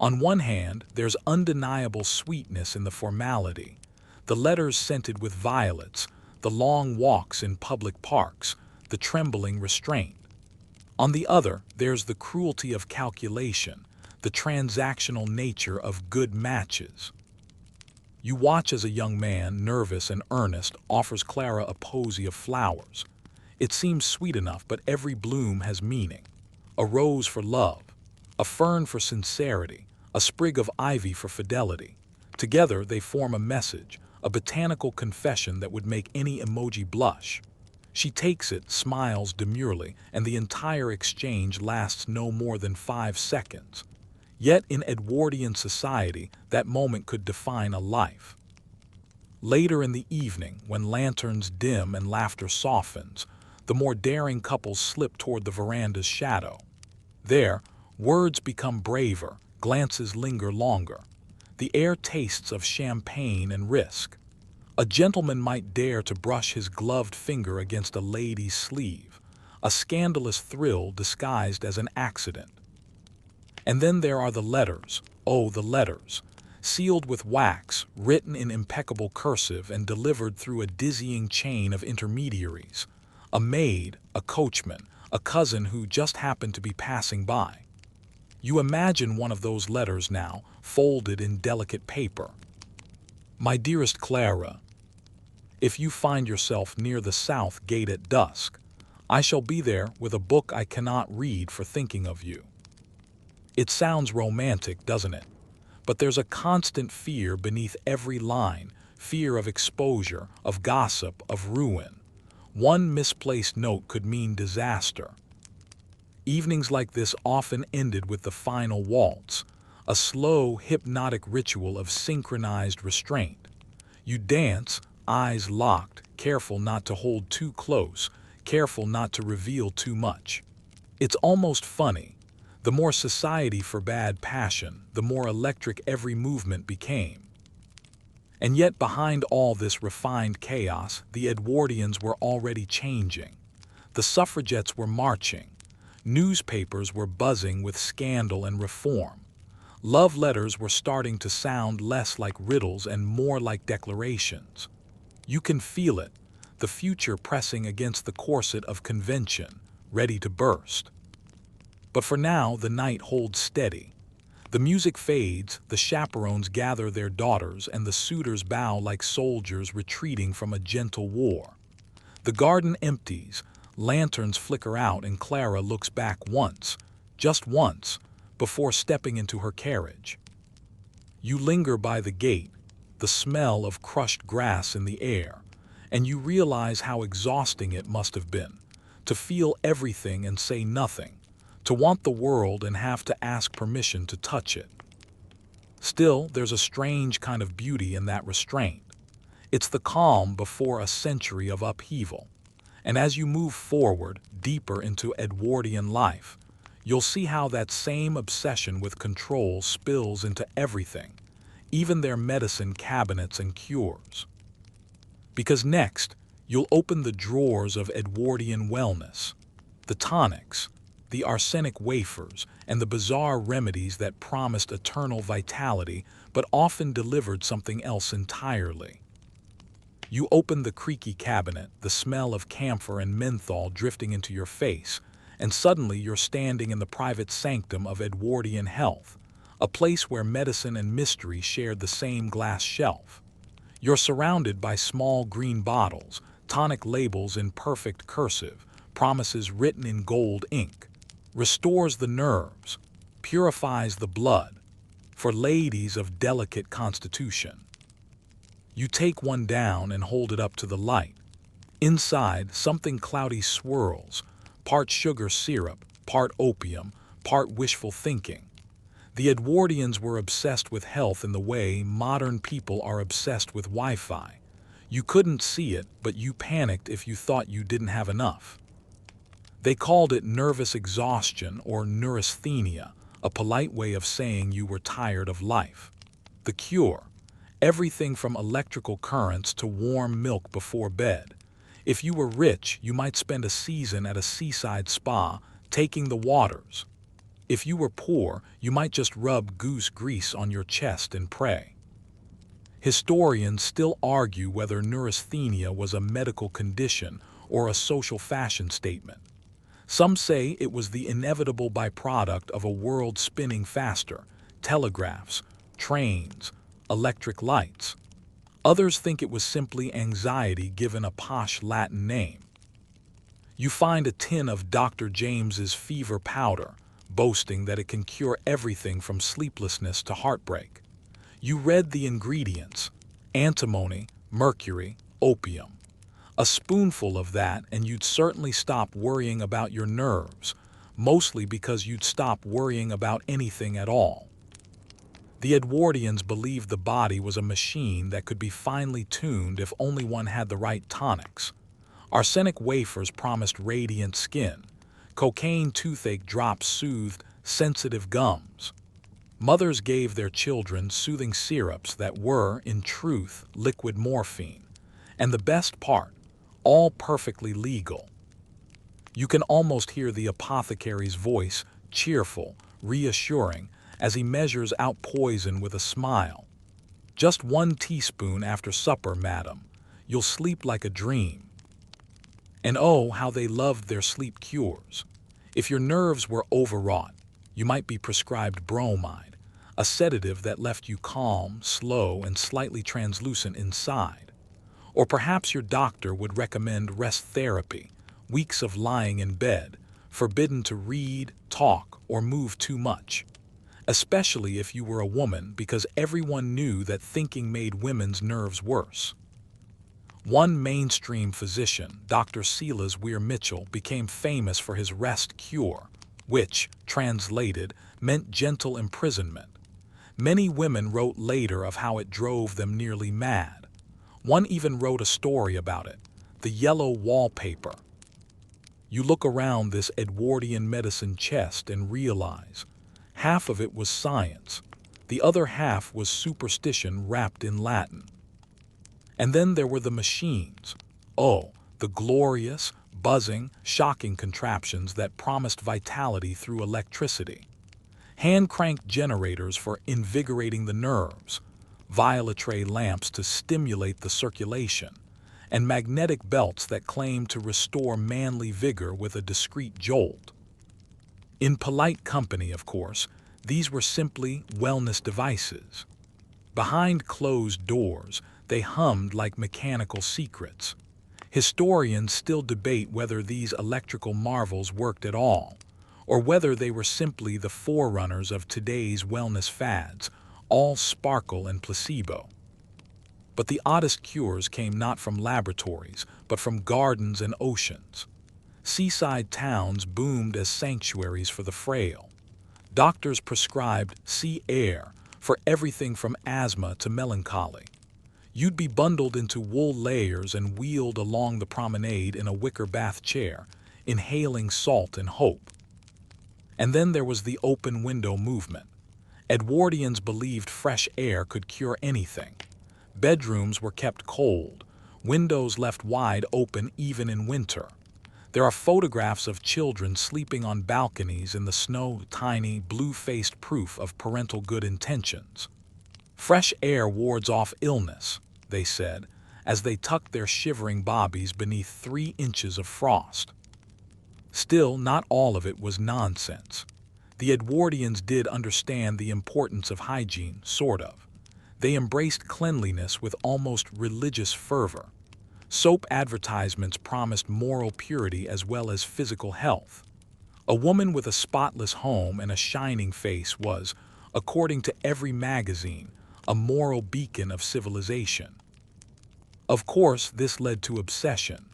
A: On one hand, there's undeniable sweetness in the formality, the letters scented with violets, the long walks in public parks, the trembling restraint. On the other, there's the cruelty of calculation, the transactional nature of good matches. You watch as a young man, nervous and earnest, offers Clara a posy of flowers. It seems sweet enough, but every bloom has meaning. A rose for love, a fern for sincerity, a sprig of ivy for fidelity. Together they form a message, a botanical confession that would make any emoji blush. She takes it, smiles demurely, and the entire exchange lasts no more than 5 seconds. Yet in Edwardian society, that moment could define a life. Later in the evening, when lanterns dim and laughter softens, the more daring couples slip toward the veranda's shadow. There, words become braver, glances linger longer. The air tastes of champagne and risk. A gentleman might dare to brush his gloved finger against a lady's sleeve, a scandalous thrill disguised as an accident. And then there are the letters, oh, the letters, sealed with wax, written in impeccable cursive and delivered through a dizzying chain of intermediaries. A maid, a coachman, a cousin who just happened to be passing by. You imagine one of those letters now, folded in delicate paper. My dearest Clara, if you find yourself near the south gate at dusk, I shall be there with a book I cannot read for thinking of you. It sounds romantic, doesn't it? But there's a constant fear beneath every line, fear of exposure, of gossip, of ruin. One misplaced note could mean disaster. Evenings like this often ended with the final waltz, a slow, hypnotic ritual of synchronized restraint. You dance, eyes locked, careful not to hold too close, careful not to reveal too much. It's almost funny. The more society forbade passion, the more electric every movement became. And yet behind all this refined chaos, the Edwardians were already changing. The suffragettes were marching. Newspapers were buzzing with scandal and reform. Love letters were starting to sound less like riddles and more like declarations. You can feel it, the future pressing against the corset of convention, ready to burst. But for now, the night holds steady. The music fades, the chaperones gather their daughters, and the suitors bow like soldiers retreating from a gentle war. The garden empties, lanterns flicker out, and Clara looks back once, just once, before stepping into her carriage. You linger by the gate, the smell of crushed grass in the air, and you realize how exhausting it must have been, to feel everything and say nothing, to want the world and have to ask permission to touch it. Still, there's a strange kind of beauty in that restraint. It's the calm before a century of upheaval. And as you move forward, deeper into Edwardian life, you'll see how that same obsession with control spills into everything, even their medicine cabinets and cures. Because next, you'll open the drawers of Edwardian wellness, the tonics, the arsenic wafers, and the bizarre remedies that promised eternal vitality but often delivered something else entirely. You open the creaky cabinet, the smell of camphor and menthol drifting into your face, and suddenly you're standing in the private sanctum of Edwardian health, a place where medicine and mystery shared the same glass shelf. You're surrounded by small green bottles, tonic labels in perfect cursive, promises written in gold ink. Restores the nerves, purifies the blood, for ladies of delicate constitution. You take one down and hold it up to the light. Inside, something cloudy swirls, part sugar syrup, part opium, part wishful thinking. The Edwardians were obsessed with health in the way modern people are obsessed with Wi-Fi. You couldn't see it, but you panicked if you thought you didn't have enough. They called it nervous exhaustion or neurasthenia, a polite way of saying you were tired of life. The cure: everything from electrical currents to warm milk before bed. If you were rich, you might spend a season at a seaside spa, taking the waters. If you were poor, you might just rub goose grease on your chest and pray. Historians still argue whether neurasthenia was a medical condition or a social fashion statement. Some say it was the inevitable byproduct of a world spinning faster, telegraphs, trains, electric lights. Others think it was simply anxiety given a posh Latin name. You find a tin of Dr. James's fever powder, boasting that it can cure everything from sleeplessness to heartbreak. You read the ingredients: antimony, mercury, opium. A spoonful of that and you'd certainly stop worrying about your nerves, mostly because you'd stop worrying about anything at all. The Edwardians believed the body was a machine that could be finely tuned if only one had the right tonics. Arsenic wafers promised radiant skin. Cocaine toothache drops soothed sensitive gums. Mothers gave their children soothing syrups that were, in truth, liquid morphine. And the best part, all perfectly legal. You can almost hear the apothecary's voice, cheerful, reassuring, as he measures out poison with a smile. Just 1 teaspoon after supper, madam. You'll sleep like a dream. And oh, how they loved their sleep cures. If your nerves were overwrought, you might be prescribed bromide, a sedative that left you calm, slow, and slightly translucent inside. Or perhaps your doctor would recommend rest therapy, weeks of lying in bed, forbidden to read, talk, or move too much. Especially if you were a woman, because everyone knew that thinking made women's nerves worse. One mainstream physician, Dr. Silas Weir Mitchell, became famous for his rest cure, which, translated, meant gentle imprisonment. Many women wrote later of how it drove them nearly mad. One even wrote a story about it, the yellow wallpaper. You look around this Edwardian medicine chest and realize half of it was science, the other half was superstition wrapped in Latin. And then there were the machines. Oh, the glorious, buzzing, shocking contraptions that promised vitality through electricity. Hand-cranked generators for invigorating the nerves, violet-ray lamps to stimulate the circulation, and magnetic belts that claim to restore manly vigor with a discreet jolt. In polite company, of course, these were simply wellness devices. Behind closed doors, they hummed like mechanical secrets. Historians still debate whether these electrical marvels worked at all, or whether they were simply the forerunners of today's wellness fads, all sparkle and placebo. But the oddest cures came not from laboratories, but from gardens and oceans. Seaside towns boomed as sanctuaries for the frail. Doctors prescribed sea air for everything from asthma to melancholy. You'd be bundled into wool layers and wheeled along the promenade in a wicker bath chair, inhaling salt and hope. And then there was the open window movement. Edwardians believed fresh air could cure anything. Bedrooms were kept cold, windows left wide open even in winter. There are photographs of children sleeping on balconies in the snow, tiny, blue-faced proof of parental good intentions. Fresh air wards off illness, they said, as they tucked their shivering bobbies beneath 3 inches of frost. Still, not all of it was nonsense. The Edwardians did understand the importance of hygiene, sort of. They embraced cleanliness with almost religious fervor. Soap advertisements promised moral purity as well as physical health. A woman with a spotless home and a shining face was, according to every magazine, a moral beacon of civilization. Of course, this led to obsession.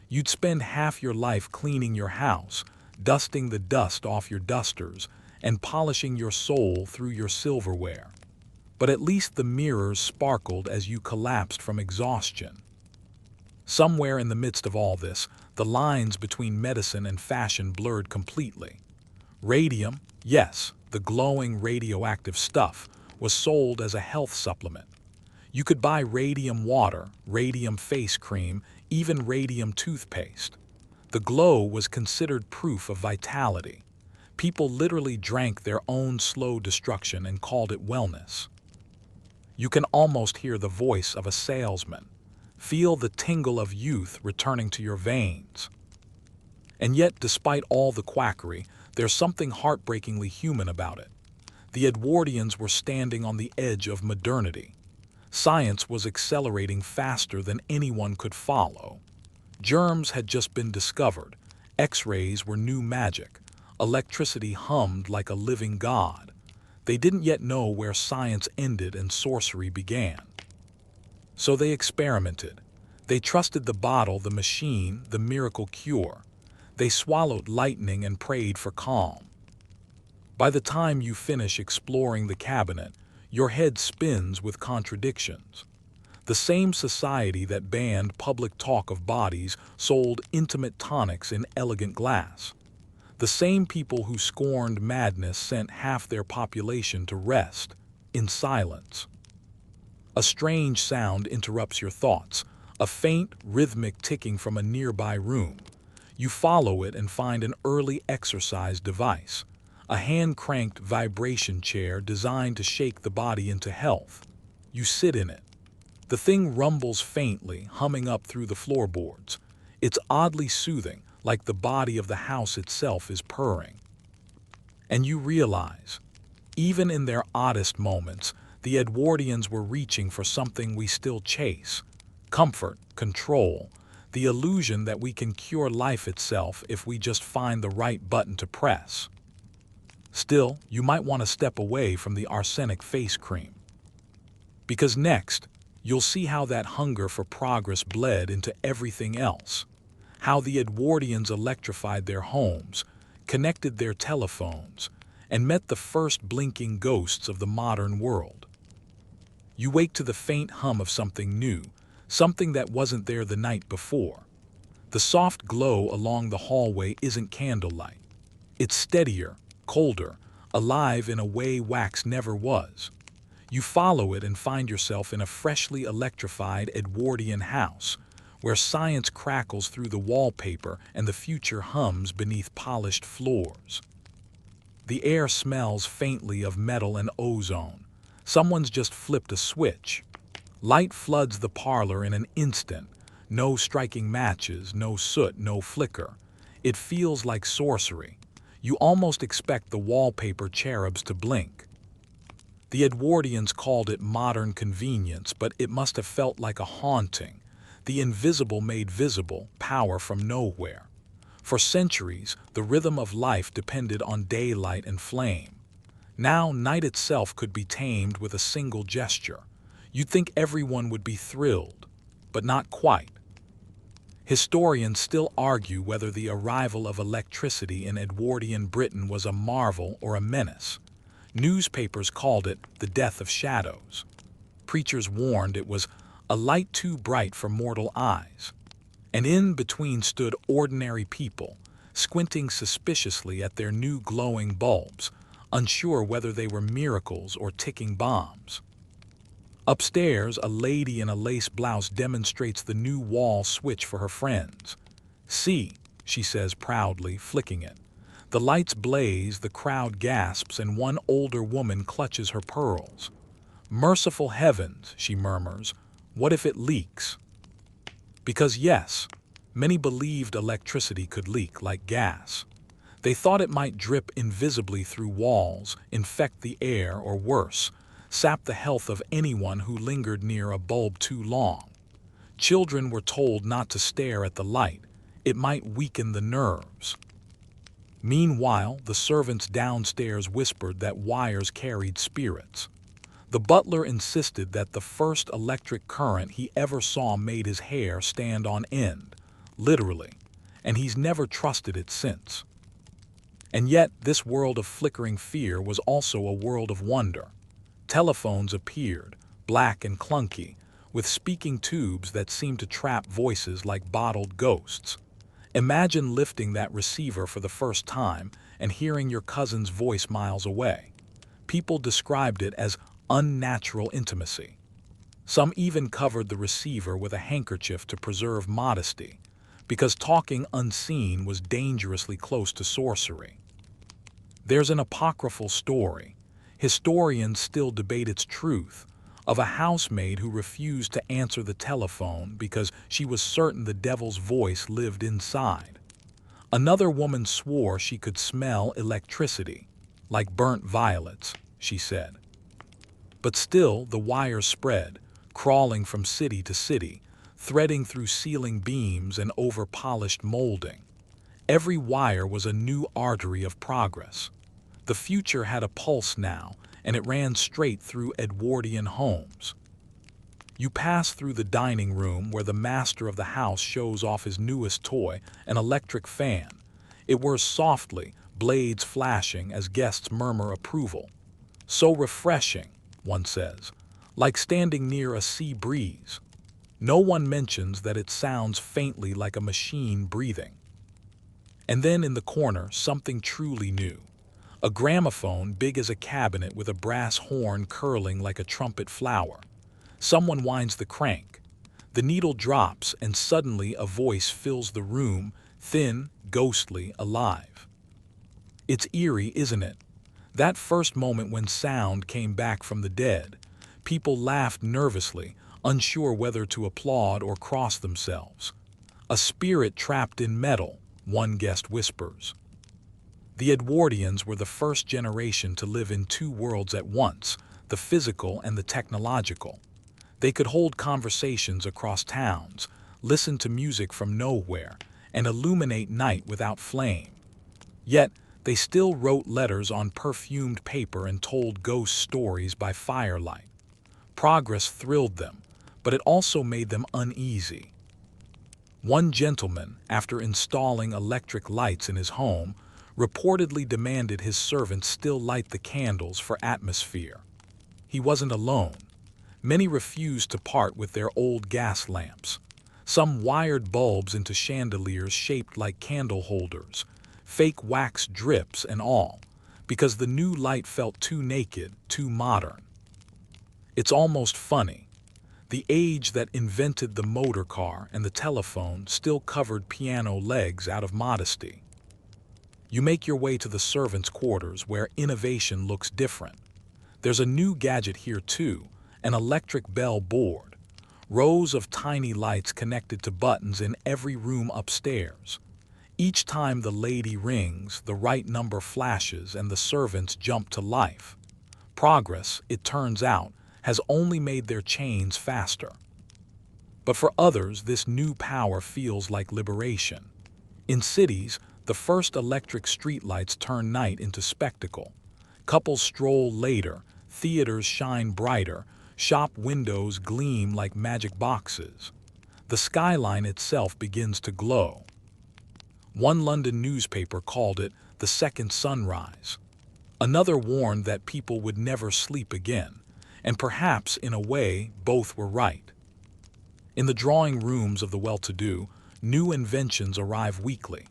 A: You'd spend half your life cleaning your house, dusting the dust off your dusters, and polishing your soul through your silverware. But at least the mirrors sparkled as you collapsed from exhaustion. Somewhere in the midst of all this, the lines between medicine and fashion blurred completely. Radium, yes, the glowing radioactive stuff, was sold as a health supplement. You could buy radium water, radium face cream, even radium toothpaste. The glow was considered proof of vitality. People literally drank their own slow destruction and called it wellness. You can almost hear the voice of a salesman. Feel the tingle of youth returning to your veins. And yet, despite all the quackery, there's something heartbreakingly human about it. The Edwardians were standing on the edge of modernity. Science was accelerating faster than anyone could follow. Germs had just been discovered. X-rays were new magic. Electricity hummed like a living god. They didn't yet know where science ended and sorcery began. So they experimented. They trusted the bottle, the machine, the miracle cure. They swallowed lightning and prayed for calm. By the time you finish exploring the cabinet, your head spins with contradictions. The same society that banned public talk of bodies sold intimate tonics in elegant glass. The same people who scorned madness sent half their population to rest, in silence. A strange sound interrupts your thoughts, a faint, rhythmic ticking from a nearby room. You follow it and find an early exercise device, a hand-cranked vibration chair designed to shake the body into health. You sit in it. The thing rumbles faintly, humming up through the floorboards. It's oddly soothing, like the body of the house itself is purring. And you realize, even in their oddest moments, the Edwardians were reaching for something we still chase: comfort, control, the illusion that we can cure life itself if we just find the right button to press. Still, you might want to step away from the arsenic face cream. Because next, you'll see how that hunger for progress bled into everything else. How the Edwardians electrified their homes, connected their telephones, and met the first blinking ghosts of the modern world. You wake to the faint hum of something new, something that wasn't there the night before. The soft glow along the hallway isn't candlelight. It's steadier, colder, alive in a way wax never was. You follow it and find yourself in a freshly electrified Edwardian house, where science crackles through the wallpaper and the future hums beneath polished floors. The air smells faintly of metal and ozone. Someone's just flipped a switch. Light floods the parlor in an instant. No striking matches, no soot, no flicker. It feels like sorcery. You almost expect the wallpaper cherubs to blink. The Edwardians called it modern convenience, but it must have felt like a haunting. The invisible made visible, power from nowhere. For centuries, the rhythm of life depended on daylight and flame. Now, night itself could be tamed with a single gesture. You'd think everyone would be thrilled, but not quite. Historians still argue whether the arrival of electricity in Edwardian Britain was a marvel or a menace. Newspapers called it the death of shadows. Preachers warned it was a light too bright for mortal eyes. And in between stood ordinary people, squinting suspiciously at their new glowing bulbs, unsure whether they were miracles or ticking bombs. Upstairs, a lady in a lace blouse demonstrates the new wall switch for her friends. "See," she says proudly, flicking it. The lights blaze, the crowd gasps, and one older woman clutches her pearls. "Merciful heavens," she murmurs, "what if it leaks?" Because yes, many believed electricity could leak like gas. They thought it might drip invisibly through walls, infect the air, or worse, sap the health of anyone who lingered near a bulb too long. Children were told not to stare at the light. It might weaken the nerves. Meanwhile, the servants downstairs whispered that wires carried spirits. The butler insisted that the first electric current he ever saw made his hair stand on end, literally, and he's never trusted it since. And yet, this world of flickering fear was also a world of wonder. Telephones appeared, black and clunky, with speaking tubes that seemed to trap voices like bottled ghosts. Imagine lifting that receiver for the first time and hearing your cousin's voice miles away. People described it as unnatural intimacy. Some even covered the receiver with a handkerchief to preserve modesty, because talking unseen was dangerously close to sorcery. There's an apocryphal story, historians still debate its truth, of a housemaid who refused to answer the telephone because she was certain the devil's voice lived inside. Another woman swore she could smell electricity, like burnt violets, she said. But still, the wires spread, crawling from city to city, threading through ceiling beams and over polished molding. Every wire was a new artery of progress. The future had a pulse now, and it ran straight through Edwardian homes. You pass through the dining room where the master of the house shows off his newest toy, an electric fan. It whirs softly, blades flashing as guests murmur approval. "So refreshing," one says, "like standing near a sea breeze." No one mentions that it sounds faintly like a machine breathing. And then in the corner, something truly new. A gramophone big as a cabinet with a brass horn curling like a trumpet flower. Someone winds the crank. The needle drops, and suddenly a voice fills the room, thin, ghostly, alive. It's eerie, isn't it? That first moment when sound came back from the dead. People laughed nervously, unsure whether to applaud or cross themselves. "A spirit trapped in metal," one guest whispers. The Edwardians were the first generation to live in two worlds at once, the physical and the technological. They could hold conversations across towns, listen to music from nowhere, and illuminate night without flame. Yet, they still wrote letters on perfumed paper and told ghost stories by firelight. Progress thrilled them, but it also made them uneasy. One gentleman, after installing electric lights in his home, reportedly demanded his servants still light the candles for atmosphere. He wasn't alone. Many refused to part with their old gas lamps. Some wired bulbs into chandeliers shaped like candle holders, fake wax drips and all, because the new light felt too naked, too modern. It's almost funny. The age that invented the motor car and the telephone still covered piano legs out of modesty. You make your way to the servants' quarters where innovation looks different. There's a new gadget here too, an electric bell board. Rows of tiny lights connected to buttons in every room upstairs. Each time the lady rings, the right number flashes and the servants jump to life. Progress, it turns out, has only made their chains faster. But for others, this new power feels like liberation. In cities, the first electric streetlights turn night into spectacle. Couples stroll later, theaters shine brighter, shop windows gleam like magic boxes. The skyline itself begins to glow. One London newspaper called it the second sunrise. Another warned that people would never sleep again, and perhaps, in a way, both were right. In the drawing rooms of the well-to-do, new inventions arrive weekly.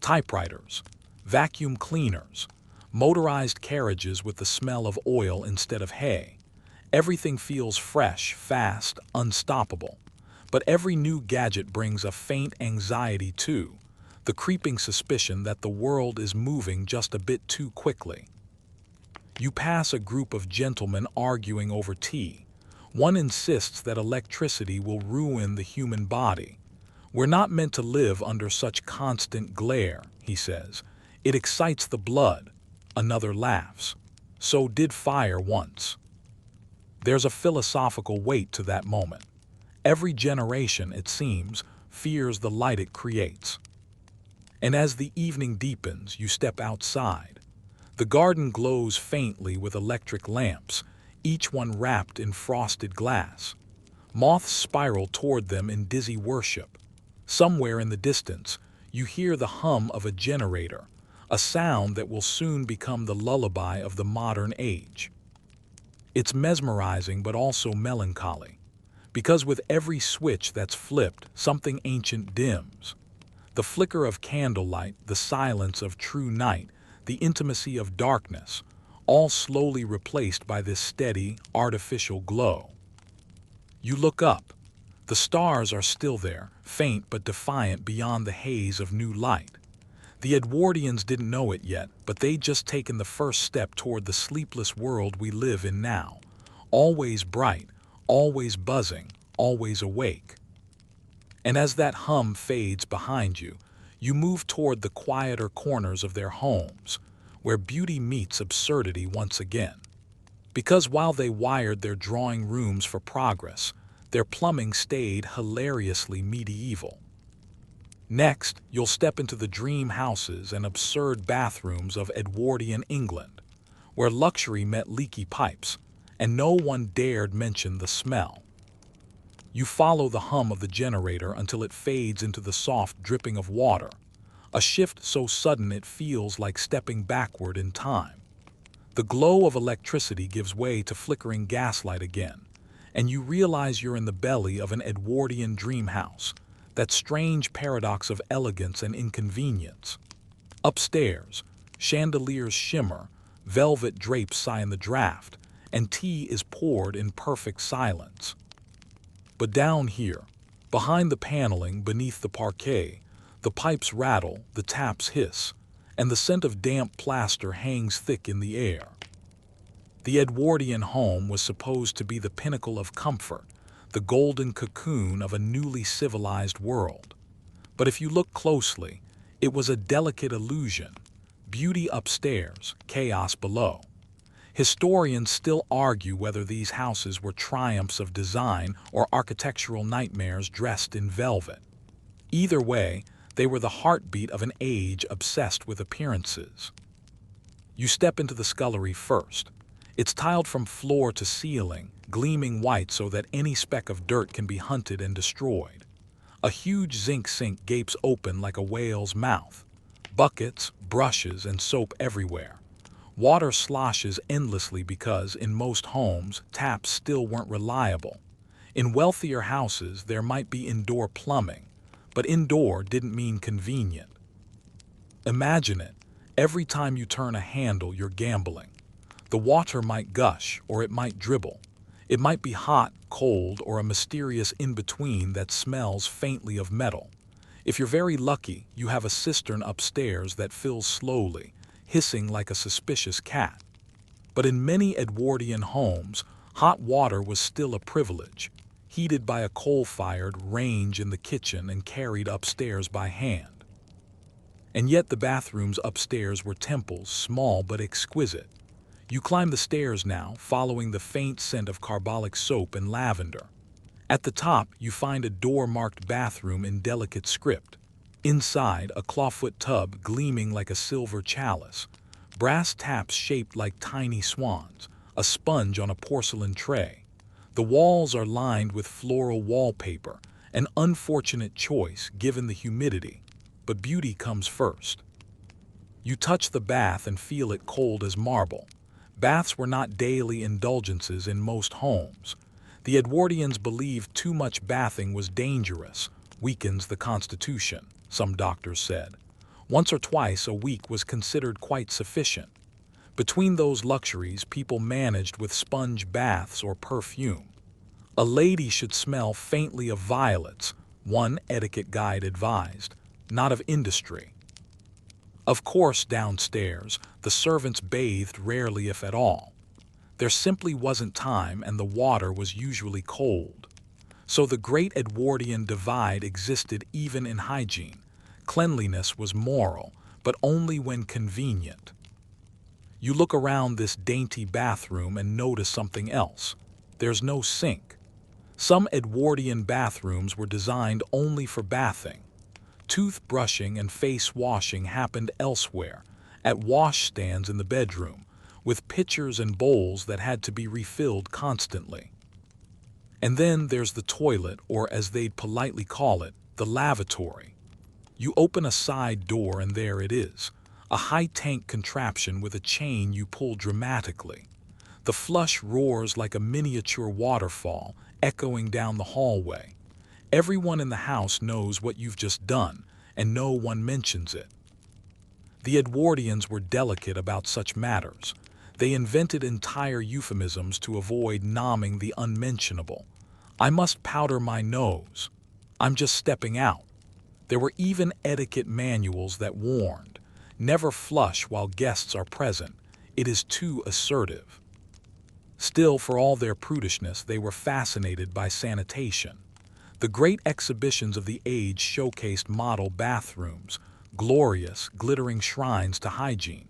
A: Typewriters, vacuum cleaners, motorized carriages with the smell of oil instead of hay. Everything feels fresh, fast, unstoppable. But every new gadget brings a faint anxiety too, the creeping suspicion that the world is moving just a bit too quickly. You pass a group of gentlemen arguing over tea. One insists that electricity will ruin the human body. We're not meant to live under such constant glare, he says. It excites the blood. Another laughs. So did fire once. There's a philosophical weight to that moment. Every generation, it seems, fears the light it creates. And as the evening deepens, you step outside. The garden glows faintly with electric lamps, each one wrapped in frosted glass. Moths spiral toward them in dizzy worship. Somewhere in the distance, you hear the hum of a generator, a sound that will soon become the lullaby of the modern age. It's mesmerizing but also melancholy, because with every switch that's flipped, something ancient dims. The flicker of candlelight, the silence of true night, the intimacy of darkness, all slowly replaced by this steady, artificial glow. You look up. The stars are still there, faint but defiant beyond the haze of new light. The Edwardians didn't know it yet, but they'd just taken the first step toward the sleepless world we live in now. Always bright, always buzzing, always awake. And as that hum fades behind you, you move toward the quieter corners of their homes, where beauty meets absurdity once again. Because while they wired their drawing rooms for progress, their plumbing stayed hilariously medieval. Next, you'll step into the dream houses and absurd bathrooms of Edwardian England, where luxury met leaky pipes, and no one dared mention the smell. You follow the hum of the generator until it fades into the soft dripping of water, a shift so sudden it feels like stepping backward in time. The glow of electricity gives way to flickering gaslight again, and you realize you're in the belly of an Edwardian dream house, that strange paradox of elegance and inconvenience. Upstairs, chandeliers shimmer, velvet drapes sigh in the draft, and tea is poured in perfect silence. But down here, behind the paneling beneath the parquet, the pipes rattle, the taps hiss, and the scent of damp plaster hangs thick in the air. The Edwardian home was supposed to be the pinnacle of comfort, the golden cocoon of a newly civilized world. But if you look closely, it was a delicate illusion. Beauty upstairs, chaos below. Historians still argue whether these houses were triumphs of design or architectural nightmares dressed in velvet. Either way, they were the heartbeat of an age obsessed with appearances. You step into the scullery first. It's tiled from floor to ceiling, gleaming white so that any speck of dirt can be hunted and destroyed. A huge zinc sink gapes open like a whale's mouth. Buckets, brushes, and soap everywhere. Water sloshes endlessly because, in most homes, taps still weren't reliable. In wealthier houses, there might be indoor plumbing, but indoor didn't mean convenient. Imagine it. Every time you turn a handle, you're gambling. The water might gush, or it might dribble. It might be hot, cold, or a mysterious in-between that smells faintly of metal. If you're very lucky, you have a cistern upstairs that fills slowly, hissing like a suspicious cat. But in many Edwardian homes, hot water was still a privilege, heated by a coal-fired range in the kitchen and carried upstairs by hand. And yet the bathrooms upstairs were temples, small but exquisite. You climb the stairs now, following the faint scent of carbolic soap and lavender. At the top, you find a door-marked bathroom in delicate script. Inside, a clawfoot tub gleaming like a silver chalice, brass taps shaped like tiny swans, a sponge on a porcelain tray. The walls are lined with floral wallpaper, An unfortunate choice given the humidity, but beauty comes first. You touch the bath and feel it cold as marble. Baths were not daily indulgences in most homes. The Edwardians believed too much bathing was dangerous, weakens the constitution, some doctors said. Once or twice a week was considered quite sufficient. Between those luxuries, people managed with sponge baths or perfume. A lady should smell faintly of violets, one etiquette guide advised, not of industry. Of course, downstairs, the servants bathed rarely if at all. There simply wasn't time and the water was usually cold. So the great Edwardian divide existed even in hygiene. Cleanliness was moral, but only when convenient. You look around this dainty bathroom and notice something else. There's no sink. Some Edwardian bathrooms were designed only for bathing. Toothbrushing and face washing happened elsewhere, at washstands in the bedroom, with pitchers and bowls that had to be refilled constantly. And then there's the toilet, or as they'd politely call it, the lavatory. You open a side door and there it is, a high-tank contraption with a chain you pull dramatically. The flush roars like a miniature waterfall, echoing down the hallway. Everyone in the house knows what you've just done, and no one mentions it. The Edwardians were delicate about such matters. They invented entire euphemisms to avoid nomming the unmentionable. I must powder my nose. I'm just stepping out. There were even etiquette manuals that warned, never flush while guests are present. It is too assertive. Still, for all their prudishness, they were fascinated by sanitation. The great exhibitions of the age showcased model bathrooms, glorious, glittering shrines to hygiene.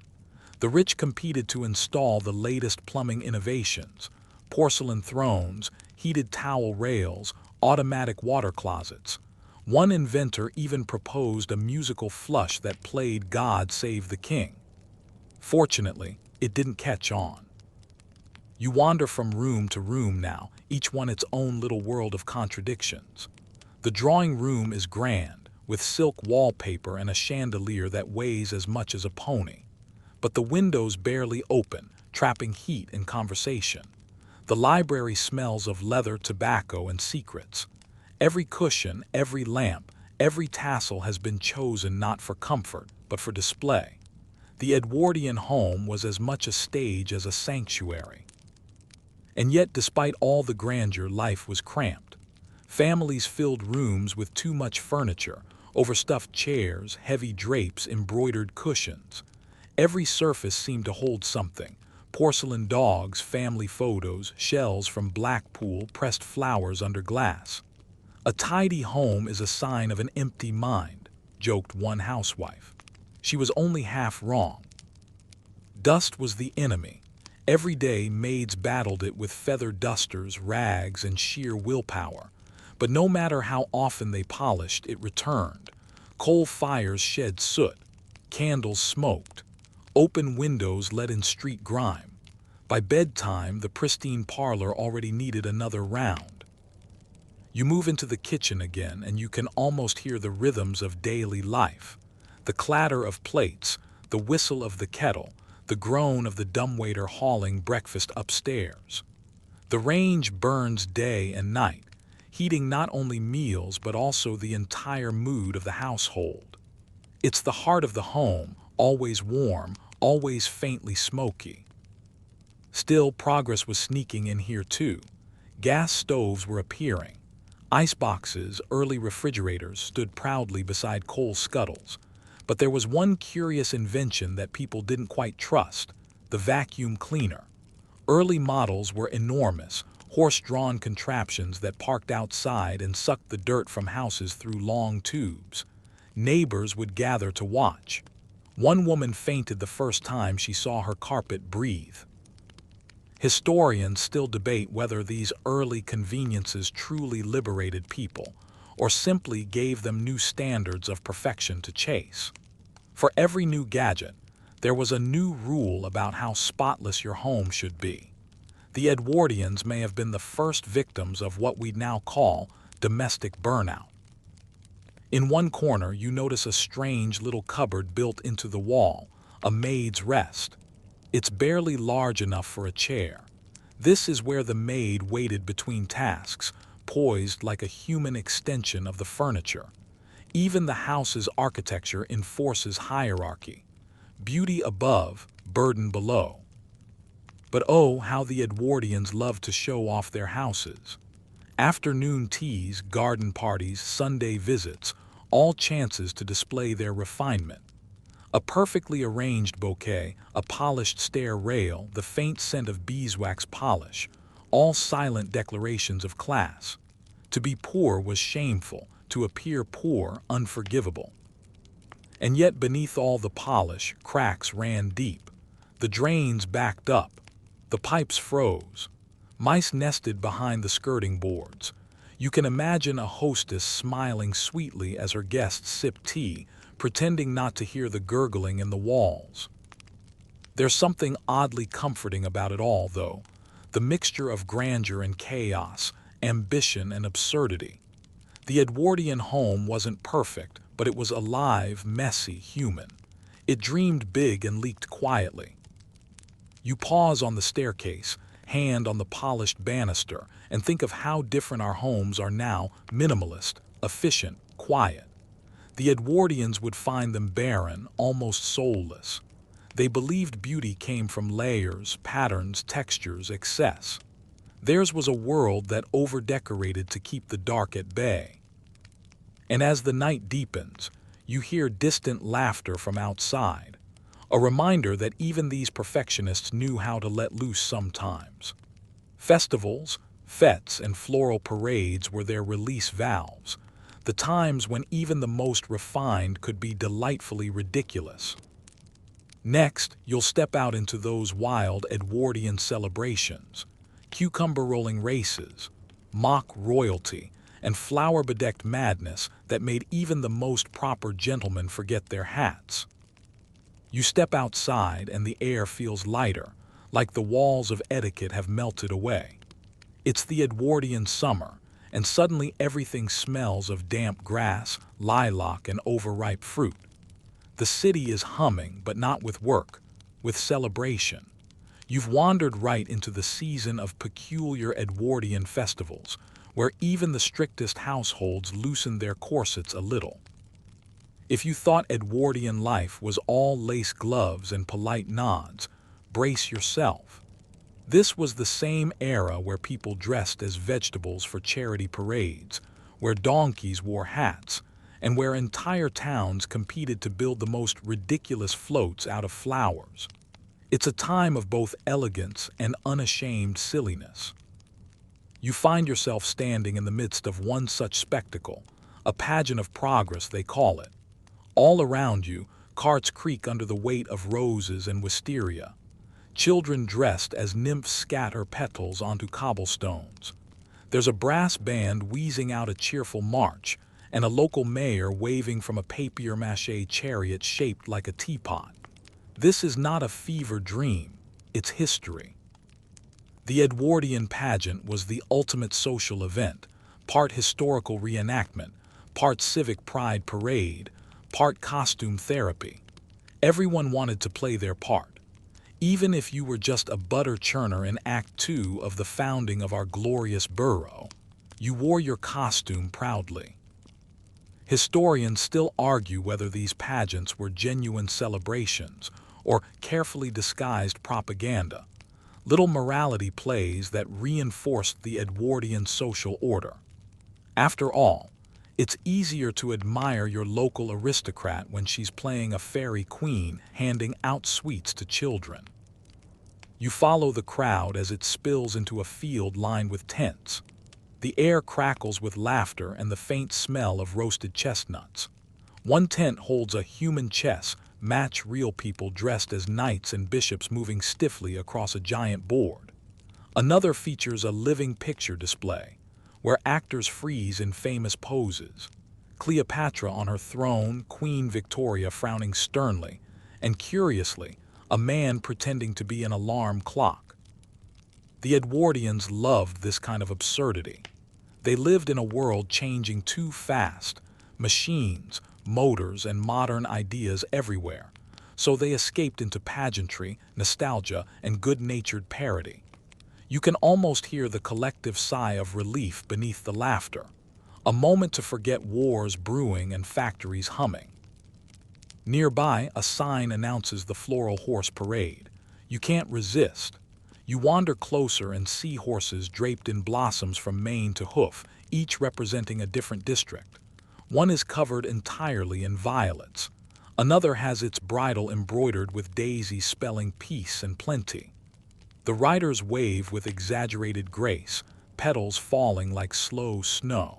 A: The rich competed to install the latest plumbing innovations, porcelain thrones, heated towel rails, automatic water closets. One inventor even proposed a musical flush that played God Save the King. Fortunately, it didn't catch on. You wander from room to room now, each one its own little world of contradictions. The drawing room is grand, with silk wallpaper and a chandelier that weighs as much as a pony. But the windows barely open, trapping heat and conversation. The library smells of leather, tobacco, and secrets. Every cushion, every lamp, every tassel has been chosen not for comfort, but for display. The Edwardian home was as much a stage as a sanctuary. And yet, despite all the grandeur, life was cramped. Families filled rooms with too much furniture, overstuffed chairs, heavy drapes, embroidered cushions. Every surface seemed to hold something. Porcelain dogs, family photos, shells from Blackpool, pressed flowers under glass. A tidy home is a sign of an empty mind, joked one housewife. She was only half wrong. Dust was the enemy. Every day, maids battled it with feather dusters, rags, and sheer willpower. But no matter how often they polished, it returned. Coal fires shed soot. Candles smoked. Open windows let in street grime. By bedtime, the pristine parlor already needed another round. You move into the kitchen again, and you can almost hear the rhythms of daily life. The clatter of plates, the whistle of the kettle, the groan of the dumbwaiter hauling breakfast upstairs. The range burns day and night, heating not only meals but also the entire mood of the household. It's the heart of the home, always warm, always faintly smoky. Still, progress was sneaking in here too. Gas stoves were appearing. Iceboxes, early refrigerators, stood proudly beside coal scuttles. But there was one curious invention that people didn't quite trust: the vacuum cleaner. Early models were enormous, horse-drawn contraptions that parked outside and sucked the dirt from houses through long tubes. Neighbors would gather to watch. One woman fainted the first time she saw her carpet breathe. Historians still debate whether these early conveniences truly liberated people, or simply gave them new standards of perfection to chase. For every new gadget, there was a new rule about how spotless your home should be. The Edwardians may have been the first victims of what we now call domestic burnout. In one corner, you notice a strange little cupboard built into the wall, a maid's rest. It's barely large enough for a chair. This is where the maid waited between tasks, poised like a human extension of the furniture. Even the house's architecture enforces hierarchy. Beauty above, burden below. But oh, how the Edwardians loved to show off their houses. Afternoon teas, garden parties, Sunday visits, all chances to display their refinement. A perfectly arranged bouquet, a polished stair rail, the faint scent of beeswax polish, all silent declarations of class. To be poor was shameful, to appear poor unforgivable. And yet beneath all the polish, cracks ran deep. The drains backed up. The pipes froze. Mice nested behind the skirting boards. You can imagine a hostess smiling sweetly as her guests sip tea, pretending not to hear the gurgling in the walls. There's something oddly comforting about it all, though. The mixture of grandeur and chaos, ambition and absurdity. The Edwardian home wasn't perfect, but it was alive, messy, human. It dreamed big and leaked quietly. You pause on the staircase, hand on the polished banister, and think of how different our homes are now: minimalist, efficient, quiet. The Edwardians would find them barren, almost soulless. They believed beauty came from layers, patterns, textures, excess. Theirs was a world that over-decorated to keep the dark at bay. And as the night deepens, you hear distant laughter from outside, a reminder that even these perfectionists knew how to let loose sometimes. Festivals, fetes, and floral parades were their release valves, the times when even the most refined could be delightfully ridiculous. Next, you'll step out into those wild Edwardian celebrations, cucumber-rolling races, mock royalty, and flower-bedecked madness that made even the most proper gentlemen forget their hats. You step outside and the air feels lighter, like the walls of etiquette have melted away. It's the Edwardian summer, and suddenly everything smells of damp grass, lilac, and overripe fruit. The city is humming, but not with work, with celebration. You've wandered right into the season of peculiar Edwardian festivals, where even the strictest households loosen their corsets a little. If you thought Edwardian life was all lace gloves and polite nods, brace yourself. This was the same era where people dressed as vegetables for charity parades, where donkeys wore hats, and where entire towns competed to build the most ridiculous floats out of flowers. It's a time of both elegance and unashamed silliness. You find yourself standing in the midst of one such spectacle, a pageant of progress they call it. All around you, carts creak under the weight of roses and wisteria. Children dressed as nymphs scatter petals onto cobblestones. There's a brass band wheezing out a cheerful march, and a local mayor waving from a papier-mâché chariot shaped like a teapot. This is not a fever dream, it's history. The Edwardian pageant was the ultimate social event, part historical reenactment, part civic pride parade, part costume therapy. Everyone wanted to play their part. Even if you were just a butter churner in Act 2 of the founding of our glorious borough, you wore your costume proudly. Historians still argue whether these pageants were genuine celebrations or carefully disguised propaganda, little morality plays that reinforced the Edwardian social order. After all, it's easier to admire your local aristocrat when she's playing a fairy queen handing out sweets to children. You follow the crowd as it spills into a field lined with tents. The air crackles with laughter and the faint smell of roasted chestnuts. One tent holds a human chess match, real people dressed as knights and bishops moving stiffly across a giant board. Another features a living picture display, where actors freeze in famous poses. Cleopatra on her throne, Queen Victoria frowning sternly, and curiously, a man pretending to be an alarm clock. The Edwardians loved this kind of absurdity. They lived in a world changing too fast, machines, motors, and modern ideas everywhere, so they escaped into pageantry, nostalgia, and good-natured parody. You can almost hear the collective sigh of relief beneath the laughter, a moment to forget wars brewing and factories humming. Nearby, a sign announces the floral horse parade. You can't resist. You wander closer and see horses draped in blossoms from mane to hoof, each representing a different district. One is covered entirely in violets. Another has its bridle embroidered with daisies spelling peace and plenty. The riders wave with exaggerated grace, petals falling like slow snow.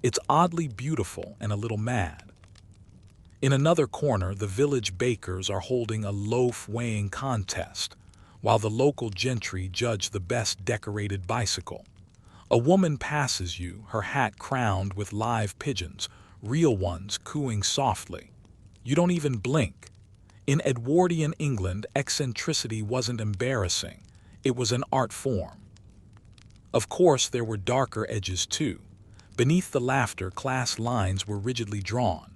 A: It's oddly beautiful and a little mad. In another corner, the village bakers are holding a loaf weighing contest, while the local gentry judge the best decorated bicycle. A woman passes you, her hat crowned with live pigeons, real ones cooing softly. You don't even blink. In Edwardian England, eccentricity wasn't embarrassing. It was an art form. Of course, there were darker edges too. Beneath the laughter, class lines were rigidly drawn.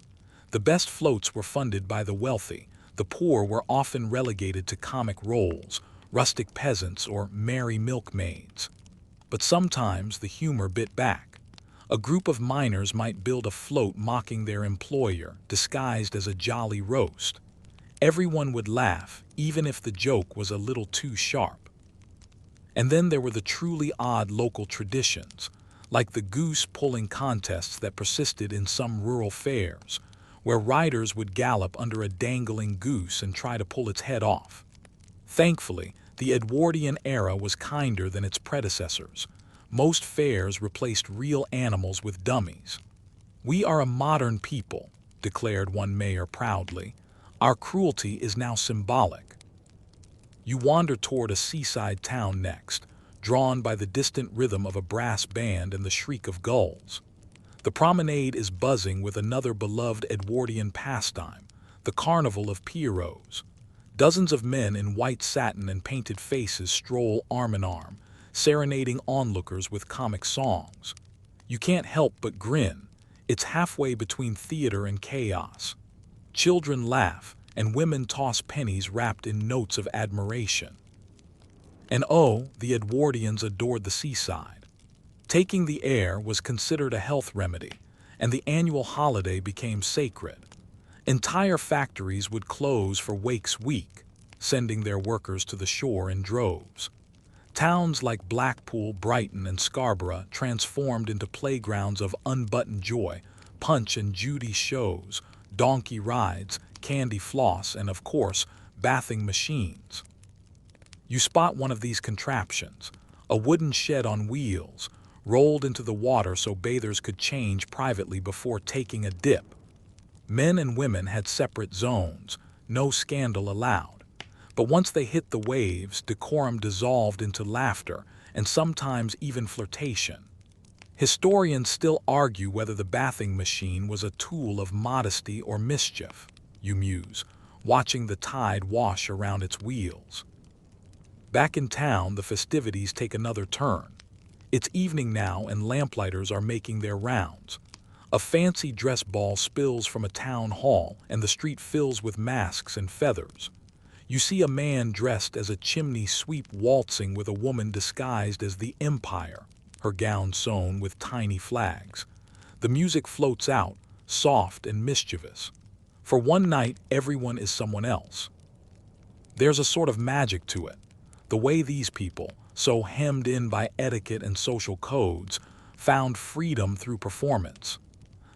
A: The best floats were funded by the wealthy. The poor were often relegated to comic roles, rustic peasants or merry milkmaids. But sometimes the humor bit back. A group of miners might build a float mocking their employer, disguised as a jolly roast. Everyone would laugh, even if the joke was a little too sharp. And then there were the truly odd local traditions, like the goose pulling contests that persisted in some rural fairs, where riders would gallop under a dangling goose and try to pull its head off. Thankfully, the Edwardian era was kinder than its predecessors. Most fairs replaced real animals with dummies. "We are a modern people," declared one mayor proudly. "Our cruelty is now symbolic." You wander toward a seaside town next, drawn by the distant rhythm of a brass band and the shriek of gulls. The promenade is buzzing with another beloved Edwardian pastime, the Carnival of Pierrots. Dozens of men in white satin and painted faces stroll arm in arm, serenading onlookers with comic songs. You can't help but grin. It's halfway between theater and chaos. Children laugh, and women toss pennies wrapped in notes of admiration. And oh, the Edwardians adored the seaside. Taking the air was considered a health remedy, and the annual holiday became sacred. Entire factories would close for Wakes Week, sending their workers to the shore in droves. Towns like Blackpool, Brighton, and Scarborough transformed into playgrounds of unbuttoned joy, Punch and Judy shows, donkey rides, candy floss, and of course, bathing machines. You spot one of these contraptions, a wooden shed on wheels, rolled into the water so bathers could change privately before taking a dip. Men and women had separate zones, no scandal allowed. But once they hit the waves, decorum dissolved into laughter and sometimes even flirtation. Historians still argue whether the bathing machine was a tool of modesty or mischief, you muse, watching the tide wash around its wheels. Back in town, the festivities take another turn. It's evening now and lamplighters are making their rounds. A fancy dress ball spills from a town hall and the street fills with masks and feathers. You see a man dressed as a chimney sweep waltzing with a woman disguised as the Empire, her gown sewn with tiny flags. The music floats out, soft and mischievous. For one night, everyone is someone else. There's a sort of magic to it. The way these people, so hemmed in by etiquette and social codes, found freedom through performance.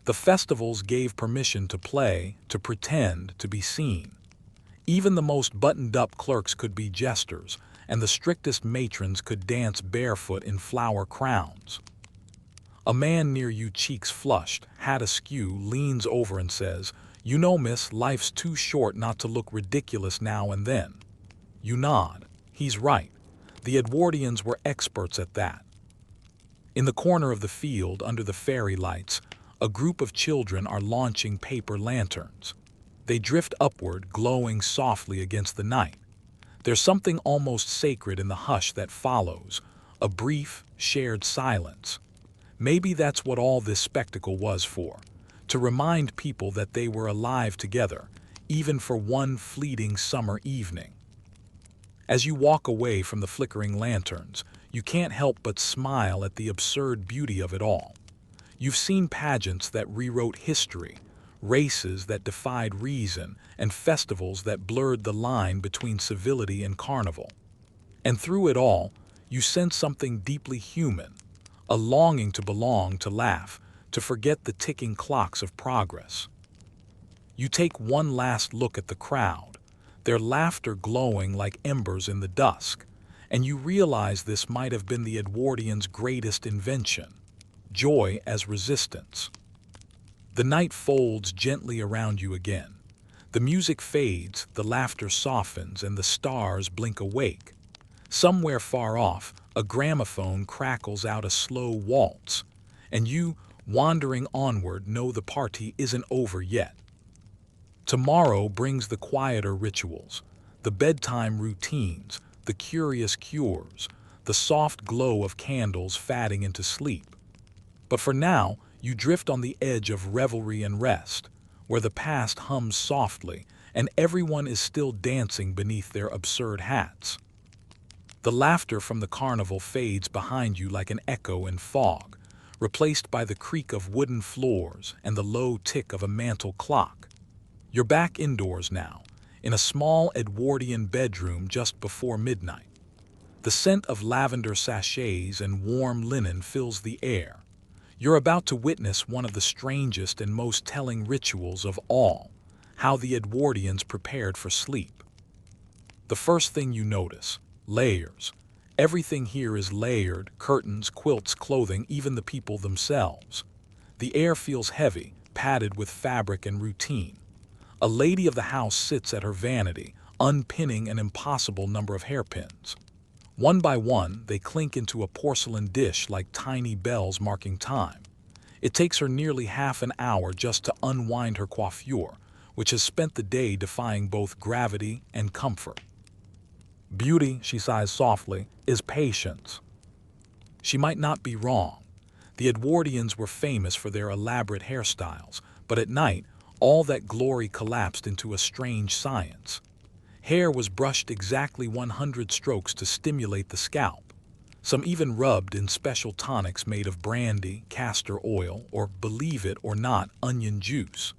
A: The festivals gave permission to play, to pretend, to be seen. Even the most buttoned-up clerks could be jesters, and the strictest matrons could dance barefoot in flower crowns. A man near you, cheeks flushed, hat askew, leans over and says, "You know, miss, life's too short not to look ridiculous now and then." You nod. He's right. The Edwardians were experts at that. In the corner of the field, under the fairy lights, a group of children are launching paper lanterns. They drift upward, glowing softly against the night. There's something almost sacred in the hush that follows, a brief, shared silence. Maybe that's what all this spectacle was for, to remind people that they were alive together, even for one fleeting summer evening. As you walk away from the flickering lanterns, you can't help but smile at the absurd beauty of it all. You've seen pageants that rewrote history, races that defied reason, and festivals that blurred the line between civility and carnival. And through it all, you sense something deeply human, a longing to belong, to laugh, to forget the ticking clocks of progress. You take one last look at the crowd, their laughter glowing like embers in the dusk, and you realize this might have been the Edwardians' greatest invention: joy as resistance. The night folds gently around you again. The music fades, the laughter softens, and the stars blink awake. Somewhere far off, a gramophone crackles out a slow waltz, and you, wandering onward, know the party isn't over yet. Tomorrow brings the quieter rituals, the bedtime routines, the curious cures, the soft glow of candles fading into sleep. But for now, you drift on the edge of revelry and rest, where the past hums softly and everyone is still dancing beneath their absurd hats. The laughter from the carnival fades behind you like an echo in fog, replaced by the creak of wooden floors and the low tick of a mantel clock. You're back indoors now, in a small Edwardian bedroom just before midnight. The scent of lavender sachets and warm linen fills the air. You're about to witness one of the strangest and most telling rituals of all: how the Edwardians prepared for sleep. The first thing you notice: layers. Everything here is layered: curtains, quilts, clothing, even the people themselves. The air feels heavy, padded with fabric and routine. A lady of the house sits at her vanity, unpinning an impossible number of hairpins. One by one, they clink into a porcelain dish like tiny bells marking time. It takes her nearly half an hour just to unwind her coiffure, which has spent the day defying both gravity and comfort. Beauty, she sighs softly, is patience. She might not be wrong. The Edwardians were famous for their elaborate hairstyles, but at night, all that glory collapsed into a strange science. Hair was brushed exactly 100 strokes to stimulate the scalp. Some even rubbed in special tonics made of brandy, castor oil, or, believe it or not, onion juice.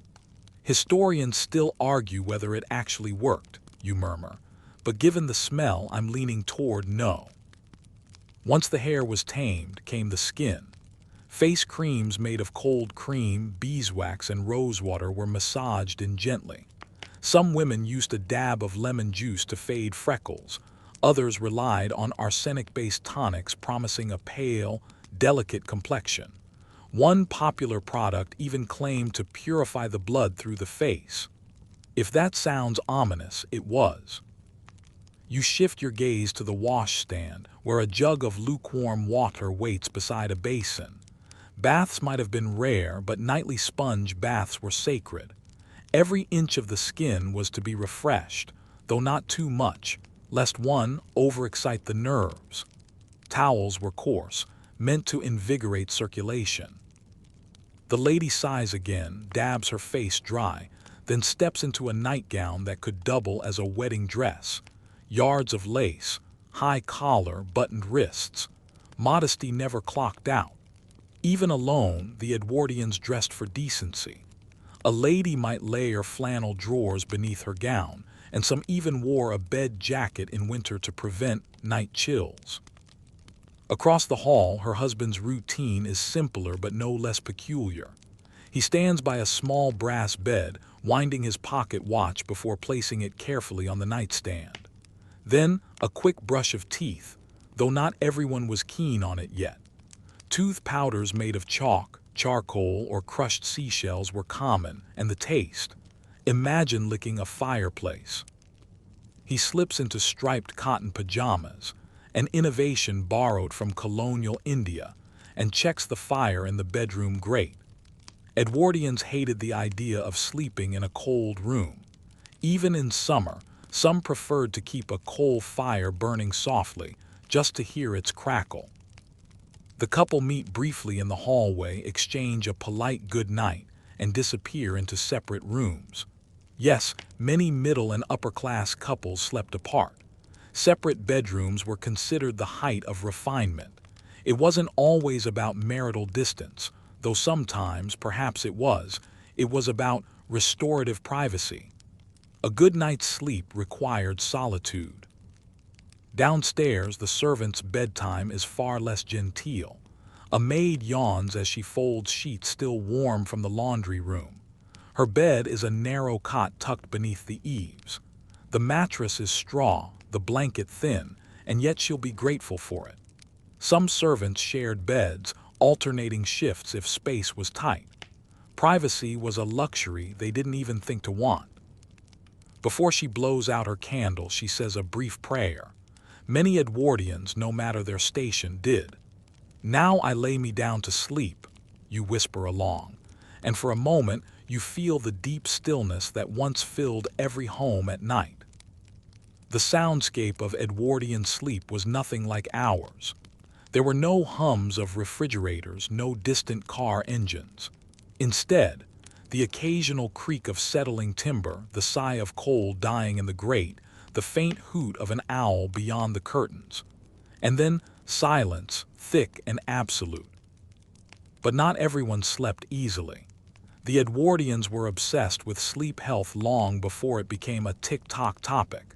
A: Historians still argue whether it actually worked, you murmur, but given the smell, I'm leaning toward no. Once the hair was tamed, came the skin. Face creams made of cold cream, beeswax, and rosewater were massaged in gently. Some women used a dab of lemon juice to fade freckles. Others relied on arsenic-based tonics, promising a pale, delicate complexion. One popular product even claimed to purify the blood through the face. If that sounds ominous, it was. You shift your gaze to the washstand, where a jug of lukewarm water waits beside a basin. Baths might have been rare, but nightly sponge baths were sacred. Every inch of the skin was to be refreshed, though not too much, lest one overexcite the nerves. Towels were coarse, meant to invigorate circulation. The lady sighs again, dabs her face dry, then steps into a nightgown that could double as a wedding dress. Yards of lace, high collar, buttoned wrists. Modesty never clocked out. Even alone, the Edwardians dressed for decency. A lady might layer flannel drawers beneath her gown, and some even wore a bed jacket in winter to prevent night chills. Across the hall, her husband's routine is simpler but no less peculiar. He stands by a small brass bed, winding his pocket watch before placing it carefully on the nightstand. Then, a quick brush of teeth, though not everyone was keen on it yet. Tooth powders made of chalk, charcoal, or crushed seashells were common, and the taste. Imagine licking a fireplace. He slips into striped cotton pajamas, an innovation borrowed from colonial India, and checks the fire in the bedroom grate. Edwardians hated the idea of sleeping in a cold room. Even in summer, some preferred to keep a coal fire burning softly, just to hear its crackle. The couple meet briefly in the hallway, exchange a polite good night, and disappear into separate rooms. Yes, many middle and upper-class couples slept apart. Separate bedrooms were considered the height of refinement. It wasn't always about marital distance, though sometimes, perhaps it was about restorative privacy. A good night's sleep required solitude. Downstairs, the servant's bedtime is far less genteel. A maid yawns as she folds sheets still warm from the laundry room. Her bed is a narrow cot tucked beneath the eaves. The mattress is straw, the blanket thin, and yet she'll be grateful for it. Some servants shared beds, alternating shifts if space was tight. Privacy was a luxury they didn't even think to want. Before she blows out her candle, she says a brief prayer. Many Edwardians, no matter their station, did. "Now I lay me down to sleep," you whisper along, and for a moment you feel the deep stillness that once filled every home at night. The soundscape of Edwardian sleep was nothing like ours. There were no hums of refrigerators, no distant car engines. Instead, the occasional creak of settling timber, the sigh of coal dying in the grate, the faint hoot of an owl beyond the curtains. And then silence, thick and absolute. But not everyone slept easily. The Edwardians were obsessed with sleep health long before it became a tick-tock topic.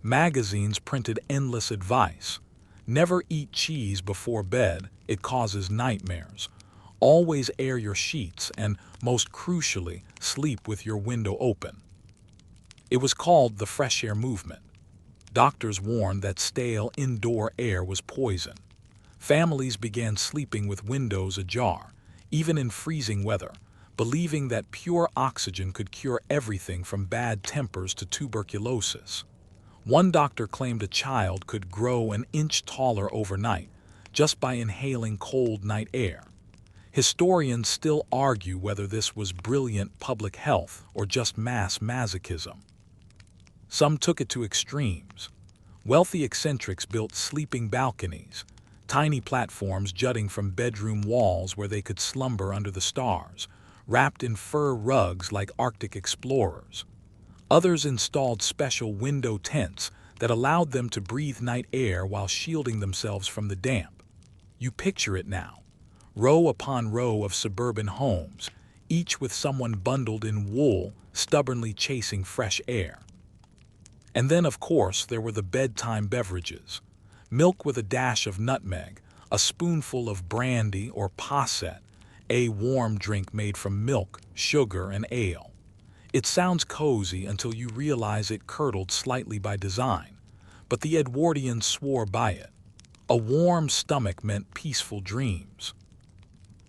A: Magazines printed endless advice. Never eat cheese before bed, it causes nightmares. Always air your sheets and, most crucially, sleep with your window open. It was called the fresh air movement. Doctors warned that stale indoor air was poison. Families began sleeping with windows ajar, even in freezing weather, believing that pure oxygen could cure everything from bad tempers to tuberculosis. One doctor claimed a child could grow an inch taller overnight just by inhaling cold night air. Historians still argue whether this was brilliant public health or just mass masochism. Some took it to extremes. Wealthy eccentrics built sleeping balconies, tiny platforms jutting from bedroom walls where they could slumber under the stars, wrapped in fur rugs like Arctic explorers. Others installed special window tents that allowed them to breathe night air while shielding themselves from the damp. You picture it now. Row upon row of suburban homes, each with someone bundled in wool, stubbornly chasing fresh air. And then, of course, there were the bedtime beverages. Milk with a dash of nutmeg, a spoonful of brandy or posset, a warm drink made from milk, sugar, and ale. It sounds cozy until you realize it curdled slightly by design, but the Edwardians swore by it. A warm stomach meant peaceful dreams.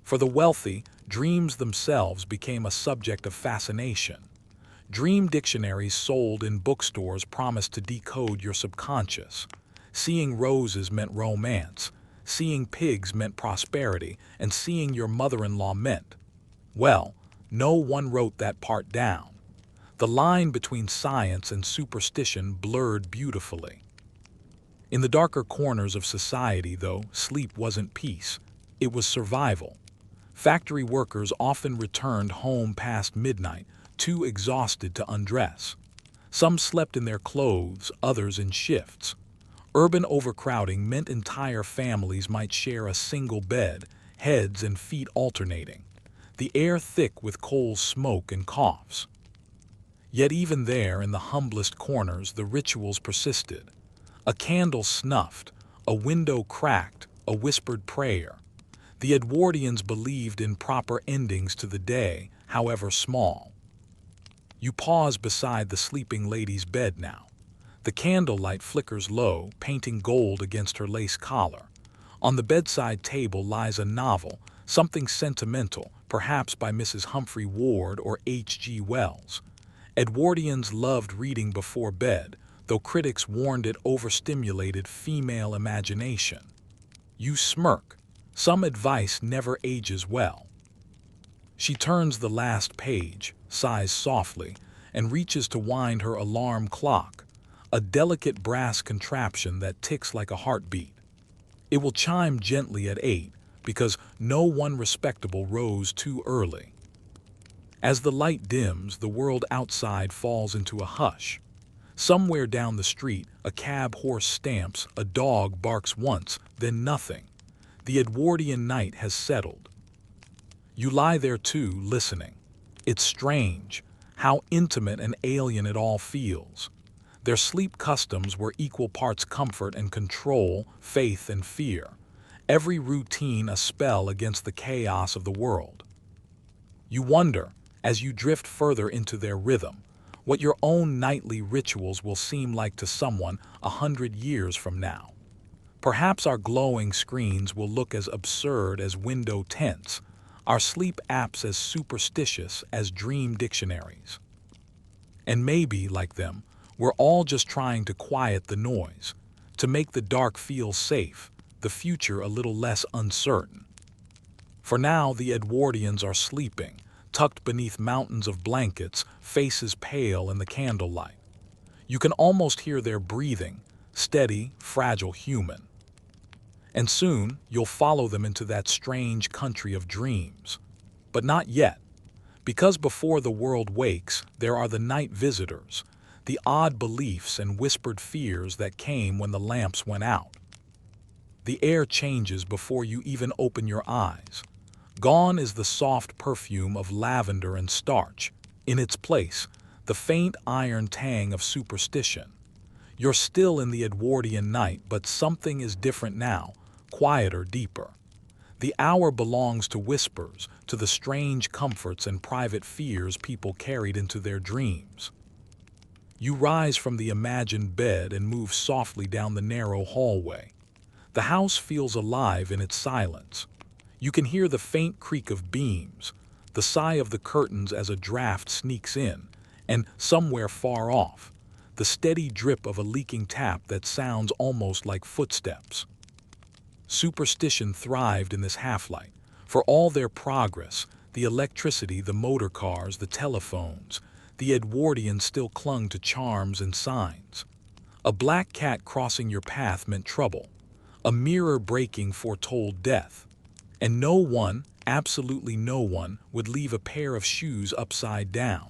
A: For the wealthy, dreams themselves became a subject of fascination. Dream dictionaries sold in bookstores promised to decode your subconscious. Seeing roses meant romance, seeing pigs meant prosperity, and seeing your mother-in-law meant, well, no one wrote that part down. The line between science and superstition blurred beautifully. In the darker corners of society, though, sleep wasn't peace. It was survival. Factory workers often returned home past midnight, too exhausted to undress. Some slept in their clothes, others in shifts. Urban overcrowding meant entire families might share a single bed, heads and feet alternating, the air thick with coal smoke and coughs. Yet even there, in the humblest corners, the rituals persisted. A candle snuffed, a window cracked, a whispered prayer. The Edwardians believed in proper endings to the day, however small. You pause beside the sleeping lady's bed now. The candlelight flickers low, painting gold against her lace collar. On the bedside table lies a novel, something sentimental, perhaps by Mrs. Humphrey Ward or H.G. Wells. Edwardians loved reading before bed, though critics warned it overstimulated female imagination. You smirk. Some advice never ages well. She turns the last page, sighs softly, and reaches to wind her alarm clock, a delicate brass contraption that ticks like a heartbeat. It will chime gently at 8, because no one respectable rose too early. As the light dims, the world outside falls into a hush. Somewhere down the street, a cab horse stamps, a dog barks once, then nothing. The Edwardian night has settled. You lie there too, listening. It's strange, how intimate and alien it all feels. Their sleep customs were equal parts comfort and control, faith and fear. Every routine a spell against the chaos of the world. You wonder, as you drift further into their rhythm, what your own nightly rituals will seem like to someone 100 years from now. Perhaps our glowing screens will look as absurd as window tints, our sleep apps as superstitious as dream dictionaries. And maybe, like them, we're all just trying to quiet the noise, to make the dark feel safe, the future a little less uncertain. For now, the Edwardians are sleeping, tucked beneath mountains of blankets, faces pale in the candlelight. You can almost hear their breathing, steady, fragile human. And soon, you'll follow them into that strange country of dreams. But not yet, because before the world wakes, there are the night visitors, the odd beliefs and whispered fears that came when the lamps went out. The air changes before you even open your eyes. Gone is the soft perfume of lavender and starch. In its place, the faint iron tang of superstition. You're still in the Edwardian night, but something is different now, quieter, deeper. The hour belongs to whispers, to the strange comforts and private fears people carried into their dreams. You rise from the imagined bed and move softly down the narrow hallway. The house feels alive in its silence. You can hear the faint creak of beams, the sigh of the curtains as a draft sneaks in, and somewhere far off, the steady drip of a leaking tap that sounds almost like footsteps. Superstition thrived in this half-light. For all their progress, the electricity, the motor cars, the telephones, the Edwardians still clung to charms and signs. A black cat crossing your path meant trouble. A mirror breaking foretold death. And no one, absolutely no one, would leave a pair of shoes upside down.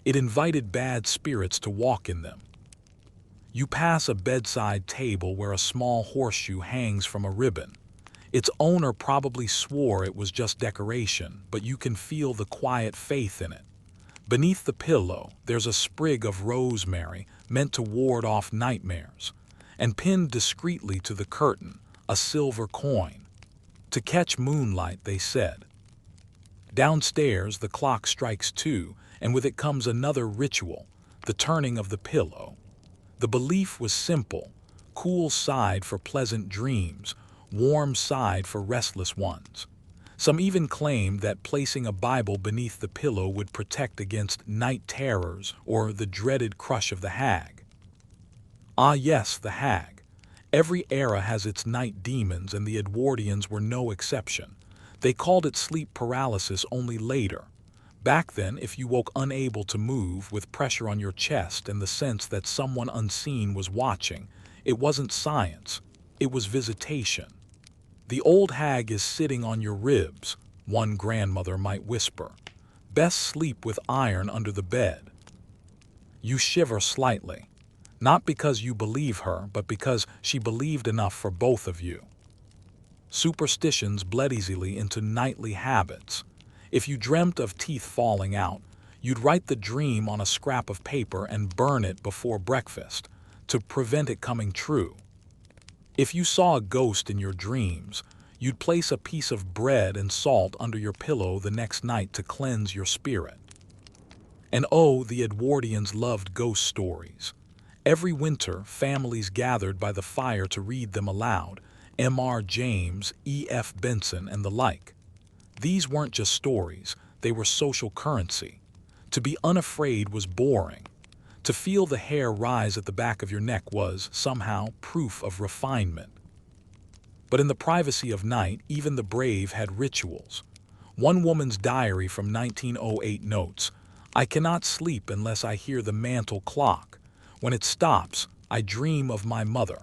A: It invited bad spirits to walk in them. You pass a bedside table where a small horseshoe hangs from a ribbon. Its owner probably swore it was just decoration, but you can feel the quiet faith in it. Beneath the pillow, there's a sprig of rosemary meant to ward off nightmares. And pinned discreetly to the curtain, a silver coin. To catch moonlight, they said. Downstairs, the clock strikes 2, and with it comes another ritual, the turning of the pillow. The belief was simple: cool side for pleasant dreams, warm side for restless ones. Some even claimed that placing a Bible beneath the pillow would protect against night terrors or the dreaded crush of the hag. Ah yes, the hag. Every era has its night demons, and the Edwardians were no exception. They called it sleep paralysis only later. Back then, if you woke unable to move, with pressure on your chest and the sense that someone unseen was watching, it wasn't science, it was visitation. The old hag is sitting on your ribs, one grandmother might whisper. Best sleep with iron under the bed. You shiver slightly. Not because you believe her, but because she believed enough for both of you. Superstitions bled easily into nightly habits. If you dreamt of teeth falling out, you'd write the dream on a scrap of paper and burn it before breakfast, to prevent it coming true. If you saw a ghost in your dreams, you'd place a piece of bread and salt under your pillow the next night to cleanse your spirit. And oh, the Edwardians loved ghost stories. Every winter, families gathered by the fire to read them aloud, M.R. James, E.F. Benson, and the like. These weren't just stories, they were social currency. To be unafraid was boring. To feel the hair rise at the back of your neck was, somehow, proof of refinement. But in the privacy of night, even the brave had rituals. One woman's diary from 1908 notes, "I cannot sleep unless I hear the mantel clock. When it stops, I dream of my mother."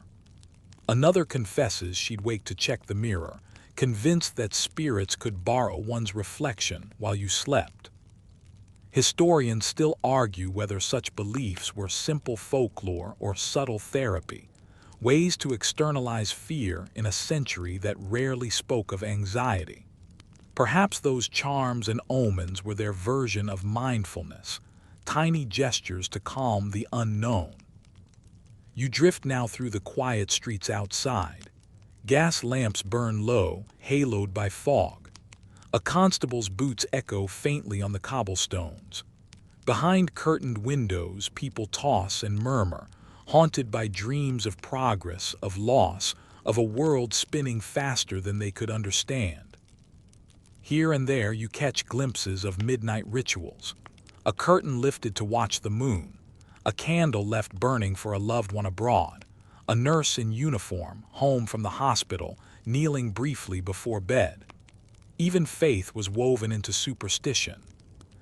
A: Another confesses she'd wake to check the mirror, convinced that spirits could borrow one's reflection while you slept. Historians still argue whether such beliefs were simple folklore or subtle therapy, ways to externalize fear in a century that rarely spoke of anxiety. Perhaps those charms and omens were their version of mindfulness, tiny gestures to calm the unknown. You drift now through the quiet streets outside. Gas lamps burn low, haloed by fog. A constable's boots echo faintly on the cobblestones. Behind curtained windows, people toss and murmur, haunted by dreams of progress, of loss, of a world spinning faster than they could understand. Here and there you catch glimpses of midnight rituals. A curtain lifted to watch the moon, a candle left burning for a loved one abroad, a nurse in uniform, home from the hospital, kneeling briefly before bed. Even faith was woven into superstition.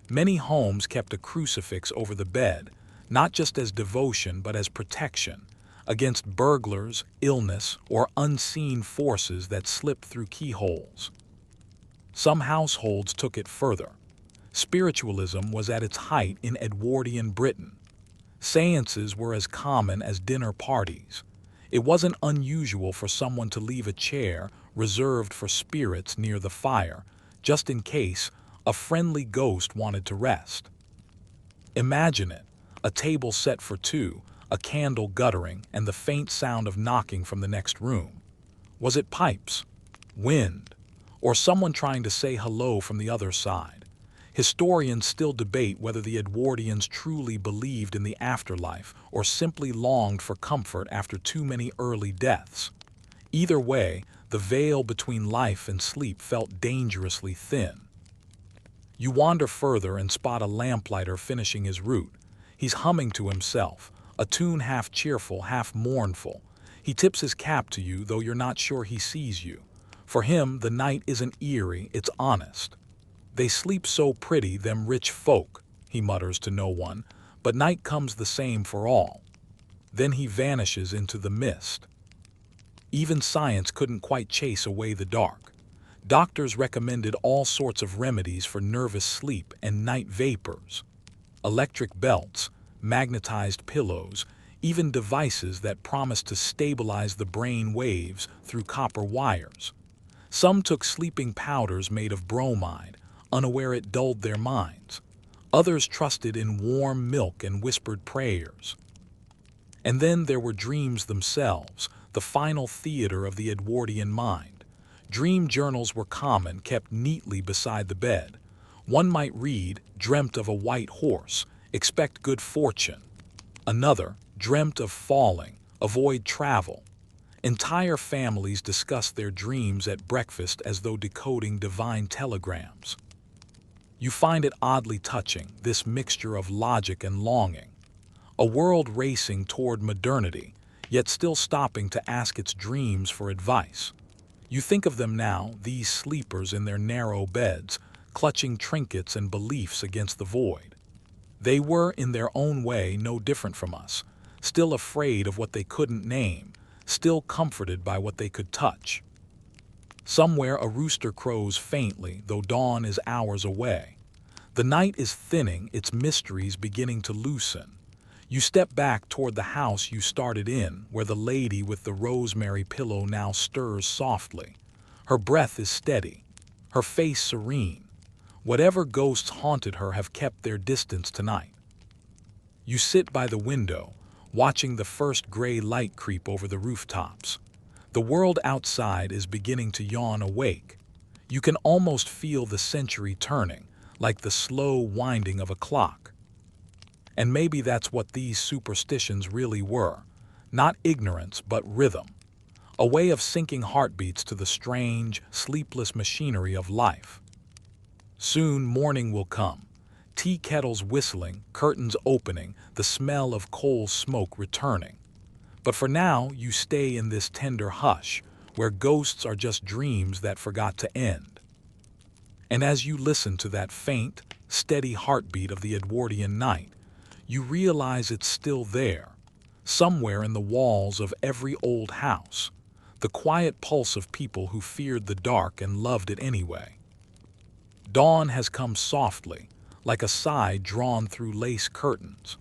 A: Many homes kept a crucifix over the bed, not just as devotion but as protection, against burglars, illness, or unseen forces that slip through keyholes. Some households took it further. Spiritualism was at its height in Edwardian Britain. Seances were as common as dinner parties. It wasn't unusual for someone to leave a chair reserved for spirits near the fire, just in case a friendly ghost wanted to rest. Imagine it, a table set for two, a candle guttering, and the faint sound of knocking from the next room. Was it pipes, wind, or someone trying to say hello from the other side? Historians still debate whether the Edwardians truly believed in the afterlife or simply longed for comfort after too many early deaths. Either way, the veil between life and sleep felt dangerously thin. You wander further and spot a lamplighter finishing his route. He's humming to himself, a tune half cheerful, half mournful. He tips his cap to you, though you're not sure he sees you. For him, the night isn't eerie, it's honest. "They sleep so pretty, them rich folk," he mutters to no one, but night comes the same for all. Then he vanishes into the mist. Even science couldn't quite chase away the dark. Doctors recommended all sorts of remedies for nervous sleep and night vapors. Electric belts, magnetized pillows, even devices that promised to stabilize the brain waves through copper wires. Some took sleeping powders made of bromide, unaware it dulled their minds. Others trusted in warm milk and whispered prayers. And then there were dreams themselves, the final theater of the Edwardian mind. Dream journals were common, kept neatly beside the bed. One might read, "Dreamt of a white horse, expect good fortune." Another, "Dreamt of falling, avoid travel." Entire families discussed their dreams at breakfast as though decoding divine telegrams. You find it oddly touching, this mixture of logic and longing. A world racing toward modernity, yet still stopping to ask its dreams for advice. You think of them now, these sleepers in their narrow beds, clutching trinkets and beliefs against the void. They were, in their own way, no different from us, still afraid of what they couldn't name, still comforted by what they could touch. Somewhere a rooster crows faintly, though dawn is hours away. The night is thinning, its mysteries beginning to loosen. You step back toward the house you started in, where the lady with the rosemary pillow now stirs softly. Her breath is steady, her face serene. Whatever ghosts haunted her have kept their distance tonight. You sit by the window, watching the first gray light creep over the rooftops. The world outside is beginning to yawn awake. You can almost feel the century turning, like the slow winding of a clock. And maybe that's what these superstitions really were. Not ignorance, but rhythm. A way of syncing heartbeats to the strange, sleepless machinery of life. Soon morning will come. Tea kettles whistling, curtains opening, the smell of coal smoke returning. But for now, you stay in this tender hush, where ghosts are just dreams that forgot to end. And as you listen to that faint, steady heartbeat of the Edwardian night, you realize it's still there, somewhere in the walls of every old house. the quiet pulse of people who feared the dark and loved it anyway. Dawn has come softly, like a sigh drawn through lace curtains.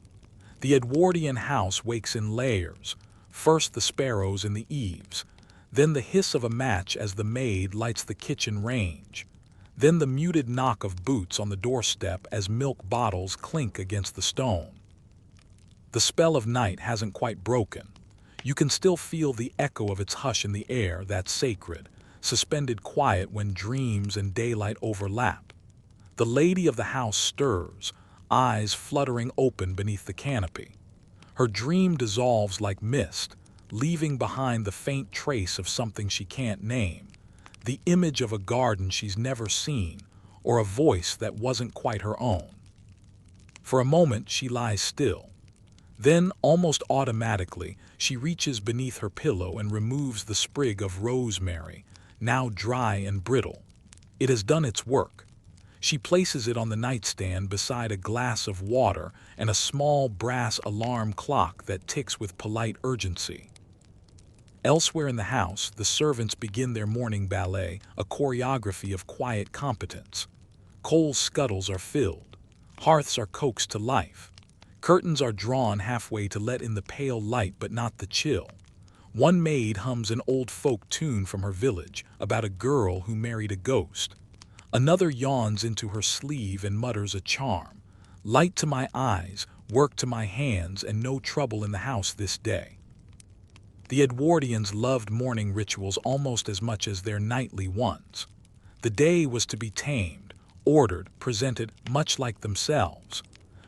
A: The Edwardian house wakes in layers, first the sparrows in the eaves, then the hiss of a match as the maid lights the kitchen range, then the muted knock of boots on the doorstep as milk bottles clink against the stone. The spell of night hasn't quite broken. You can still feel the echo of its hush in the air, that sacred, suspended quiet when dreams and daylight overlap. The lady of the house stirs, eyes fluttering open beneath the canopy. Her dream dissolves like mist, leaving behind the faint trace of something she can't name, the image of a garden she's never seen, or a voice that wasn't quite her own. For a moment she lies still. Then, almost automatically, she reaches beneath her pillow and removes the sprig of rosemary, now dry and brittle. It has done its work. She places it on the nightstand beside a glass of water and a small brass alarm clock that ticks with polite urgency. Elsewhere in the house, the servants begin their morning ballet, a choreography of quiet competence. Coal scuttles are filled. Hearths are coaxed to life. Curtains are drawn halfway to let in the pale light but not the chill. One maid hums an old folk tune from her village about a girl who married a ghost. Another yawns into her sleeve and mutters a charm. Light to my eyes, work to my hands, and no trouble in the house this day. The Edwardians loved morning rituals almost as much as their nightly ones. The day was to be tamed, ordered, presented, much like themselves.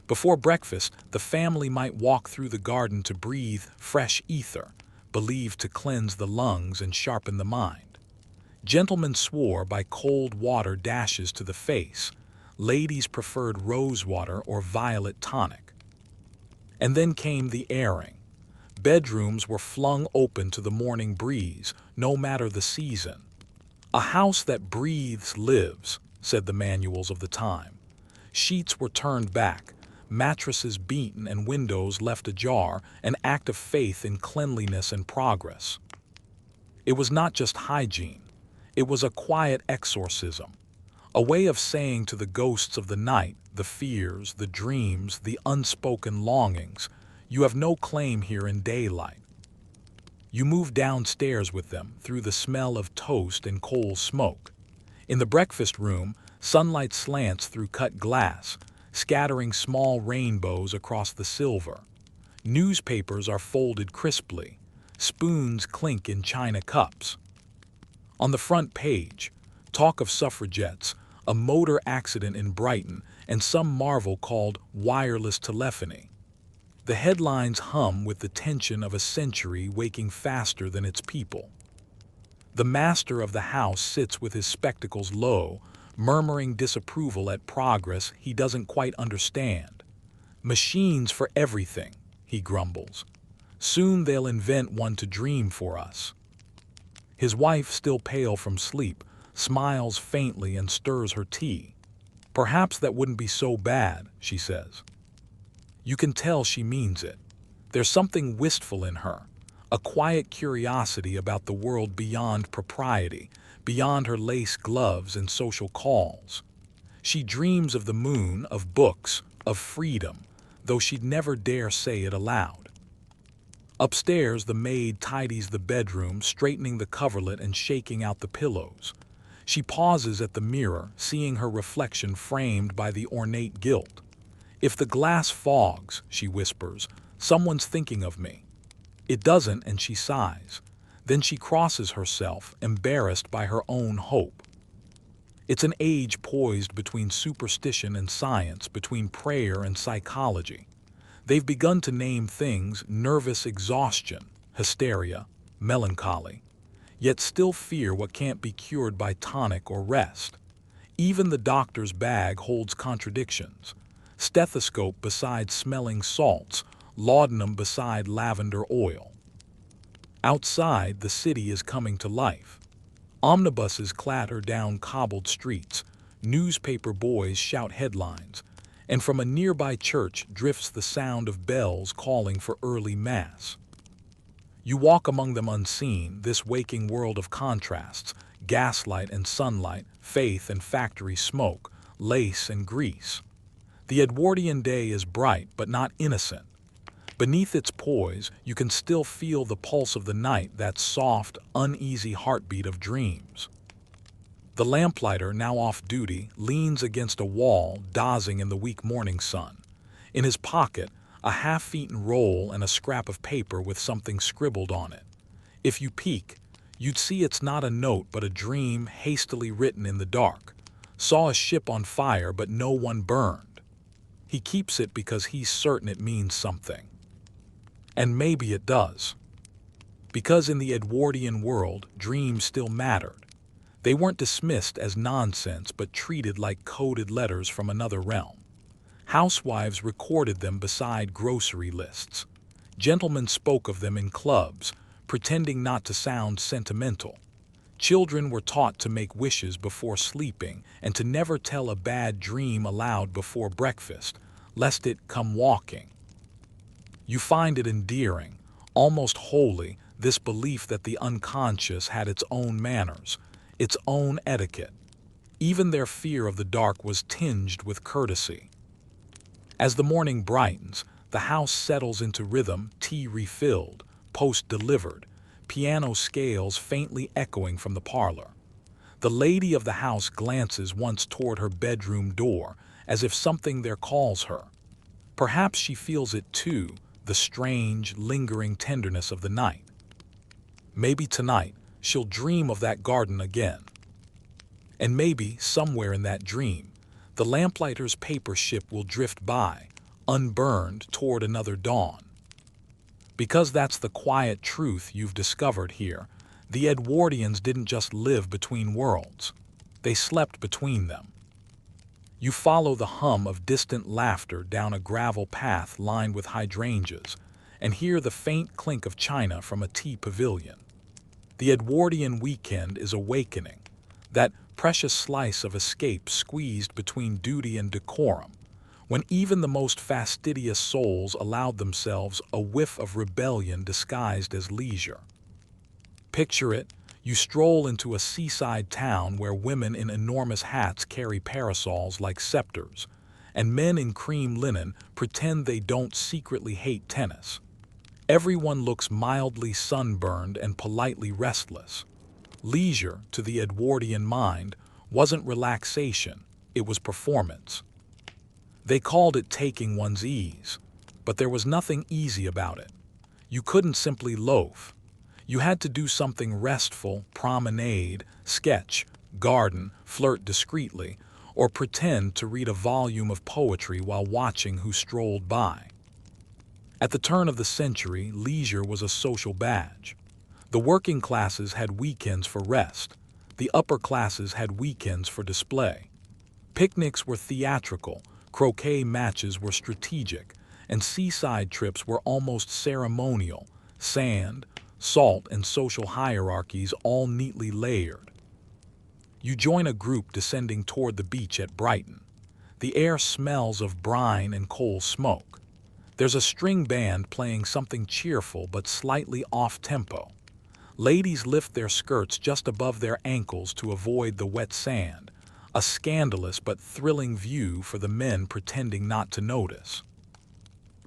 A: Before breakfast, the family might walk through the garden to breathe fresh ether, believed to cleanse the lungs and sharpen the mind. Gentlemen swore by cold water dashes to the face. Ladies preferred rose water or violet tonic. And then came the airing. Bedrooms were flung open to the morning breeze, no matter the season. A house that breathes lives, said the manuals of the time. Sheets were turned back, mattresses beaten and windows left ajar, an act of faith in cleanliness and progress. It was not just hygiene. It was a quiet exorcism, a way of saying to the ghosts of the night, the fears, the dreams, the unspoken longings, you have no claim here in daylight. You move downstairs with them through the smell of toast and coal smoke. In the breakfast room, sunlight slants through cut glass, scattering small rainbows across the silver. Newspapers are folded crisply. Spoons clink in china cups. On the front page, talk of suffragettes, a motor accident in Brighton, and some marvel called wireless telephony. The headlines hum with the tension of a century waking faster than its people. The master of the house sits with his spectacles low, murmuring disapproval at progress he doesn't quite understand. Machines for everything, he grumbles. Soon they'll invent one to dream for us. His wife, still pale from sleep, smiles faintly and stirs her tea. Perhaps that wouldn't be so bad, she says. You can tell she means it. There's something wistful in her, a quiet curiosity about the world beyond propriety, beyond her lace gloves and social calls. She dreams of the moon, of books, of freedom, though she'd never dare say it aloud. Upstairs, the maid tidies the bedroom, straightening the coverlet and shaking out the pillows. She pauses at the mirror, seeing her reflection framed by the ornate gilt. If the glass fogs, she whispers, someone's thinking of me. It doesn't, and she sighs. Then she crosses herself, embarrassed by her own hope. It's an age poised between superstition and science, between prayer and psychology. They've begun to name things nervous exhaustion, hysteria, melancholy, yet still fear what can't be cured by tonic or rest. Even the doctor's bag holds contradictions. Stethoscope beside smelling salts, laudanum beside lavender oil. Outside, the city is coming to life. Omnibuses clatter down cobbled streets, newspaper boys shout headlines, and from a nearby church drifts the sound of bells calling for early mass. You walk among them unseen, this waking world of contrasts, gaslight and sunlight, faith and factory smoke, lace and grease. The Edwardian day is bright but not innocent. Beneath its poise, you can still feel the pulse of the night, that soft, uneasy heartbeat of dreams. The lamplighter, now off duty, leans against a wall, dozing in the weak morning sun. In his pocket, a half-eaten roll and a scrap of paper with something scribbled on it. If you peek, you'd see it's not a note but a dream hastily written in the dark. Saw a ship on fire but no one burned. He keeps it because he's certain it means something. And maybe it does. Because in the Edwardian world, dreams still mattered. They weren't dismissed as nonsense but treated like coded letters from another realm. Housewives recorded them beside grocery lists. Gentlemen spoke of them in clubs, pretending not to sound sentimental. Children were taught to make wishes before sleeping and to never tell a bad dream aloud before breakfast, lest it come walking. You find it endearing, almost holy, this belief that the unconscious had its own manners, its own etiquette. Even their fear of the dark was tinged with courtesy. As the morning brightens, the house settles into rhythm, tea refilled, post delivered, piano scales faintly echoing from the parlor. The lady of the house glances once toward her bedroom door, as if something there calls her. Perhaps she feels it too, the strange, lingering tenderness of the night. Maybe tonight she'll dream of that garden again. And maybe, somewhere in that dream, the lamplighter's paper ship will drift by, unburned, toward another dawn. Because that's the quiet truth you've discovered here, the Edwardians didn't just live between worlds. They slept between them. You follow the hum of distant laughter down a gravel path lined with hydrangeas, and hear the faint clink of china from a tea pavilion. The Edwardian weekend is awakening, that precious slice of escape squeezed between duty and decorum, when even the most fastidious souls allowed themselves a whiff of rebellion disguised as leisure. Picture it, you stroll into a seaside town where women in enormous hats carry parasols like scepters, and men in cream linen pretend they don't secretly hate tennis. Everyone looks mildly sunburned and politely restless. Leisure, to the Edwardian mind, wasn't relaxation, it was performance. They called it taking one's ease, but there was nothing easy about it. You couldn't simply loaf. You had to do something restful, promenade, sketch, garden, flirt discreetly, or pretend to read a volume of poetry while watching who strolled by. At the turn of the century, leisure was a social badge. The working classes had weekends for rest. The upper classes had weekends for display. Picnics were theatrical, croquet matches were strategic, and seaside trips were almost ceremonial, sand, salt, and social hierarchies all neatly layered. You join a group descending toward the beach at Brighton. The air smells of brine and coal smoke. There's a string band playing something cheerful but slightly off-tempo. Ladies lift their skirts just above their ankles to avoid the wet sand, a scandalous but thrilling view for the men pretending not to notice.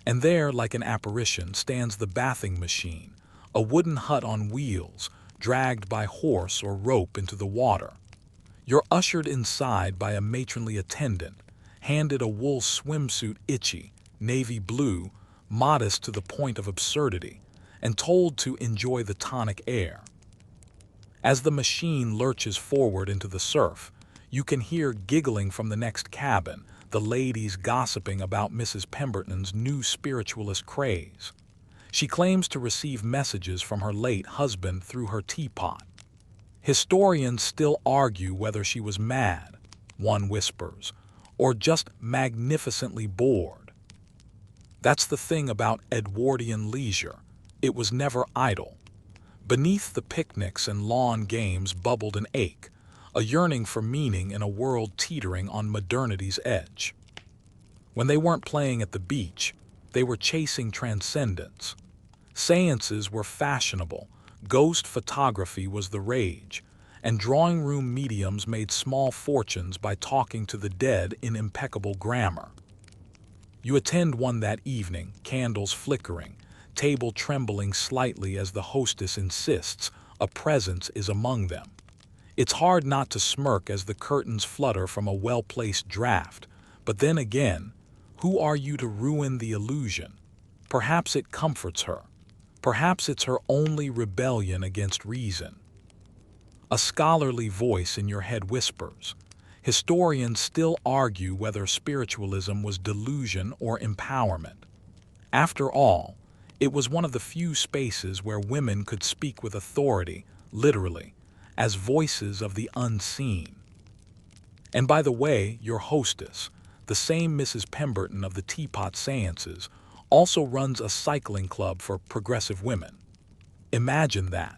A: And there, like an apparition, stands the bathing machine, a wooden hut on wheels, dragged by horse or rope into the water. You're ushered inside by a matronly attendant, handed a wool swimsuit itchy, navy blue, modest to the point of absurdity, and told to enjoy the tonic air. As the machine lurches forward into the surf, you can hear giggling from the next cabin, the ladies gossiping about Mrs. Pemberton's new spiritualist craze. She claims to receive messages from her late husband through her teapot. Historians still argue whether she was mad, one whispers, or just magnificently bored. That's the thing about Edwardian leisure. It was never idle. Beneath the picnics and lawn games bubbled an ache, a yearning for meaning in a world teetering on modernity's edge. When they weren't playing at the beach, they were chasing transcendence. Seances were fashionable, ghost photography was the rage, and drawing room mediums made small fortunes by talking to the dead in impeccable grammar. You attend one that evening, candles flickering, table trembling slightly as the hostess insists a presence is among them. It's hard not to smirk as the curtains flutter from a well-placed draft, but then again, who are you to ruin the illusion? Perhaps it comforts her. Perhaps it's her only rebellion against reason. A scholarly voice in your head whispers. Historians still argue whether spiritualism was delusion or empowerment. After all, it was one of the few spaces where women could speak with authority, literally, as voices of the unseen. And by the way, your hostess, the same Mrs. Pemberton of the Teapot Seances, also runs a cycling club for progressive women. Imagine that.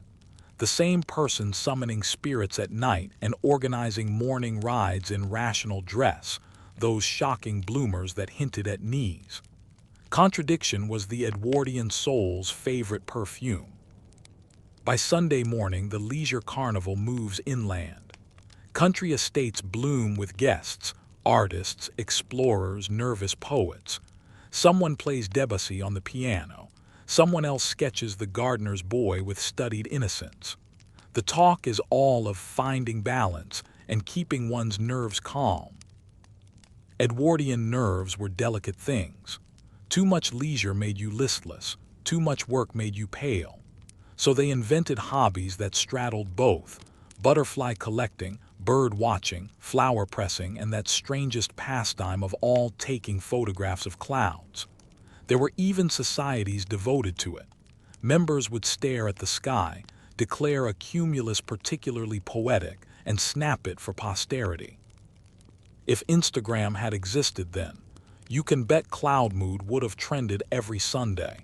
A: The same person summoning spirits at night and organizing morning rides in rational dress, those shocking bloomers that hinted at knees. Contradiction was the Edwardian soul's favorite perfume. By Sunday morning, the leisure carnival moves inland. Country estates bloom with guests, artists, explorers, nervous poets. Someone plays Debussy on the piano. Someone else sketches the gardener's boy with studied innocence. The talk is all of finding balance and keeping one's nerves calm. Edwardian nerves were delicate things. Too much leisure made you listless. Too much work made you pale. So they invented hobbies that straddled both: butterfly collecting, bird watching, flower pressing, and that strangest pastime of all, taking photographs of clouds. There were even societies devoted to it. Members would stare at the sky, declare a cumulus particularly poetic, and snap it for posterity. If Instagram had existed then, you can bet Cloud Mood would have trended every Sunday.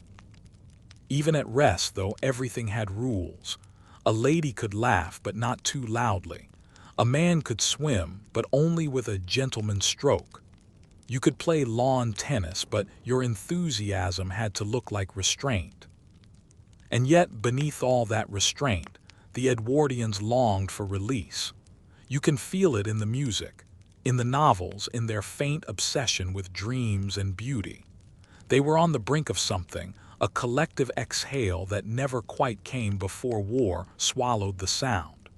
A: Even at rest, though, everything had rules. A lady could laugh, but not too loudly. A man could swim, but only with a gentleman's stroke. You could play lawn tennis, but your enthusiasm had to look like restraint. And yet, beneath all that restraint, the Edwardians longed for release. You can feel it in the music, in the novels, in their faint obsession with dreams and beauty. They were on the brink of something, a collective exhale that never quite came before war swallowed the sound.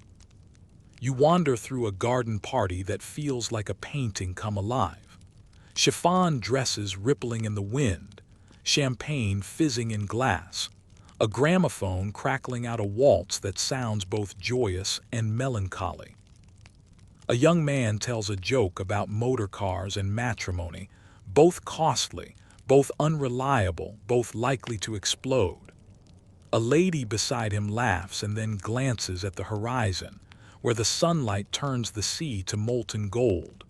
A: You wander through a garden party that feels like a painting come alive. Chiffon dresses rippling in the wind, champagne fizzing in glass, a gramophone crackling out a waltz that sounds both joyous and melancholy. A young man tells a joke about motor cars and matrimony, both costly, both unreliable, both likely to explode. A lady beside him laughs and then glances at the horizon, where the sunlight turns the sea to molten gold.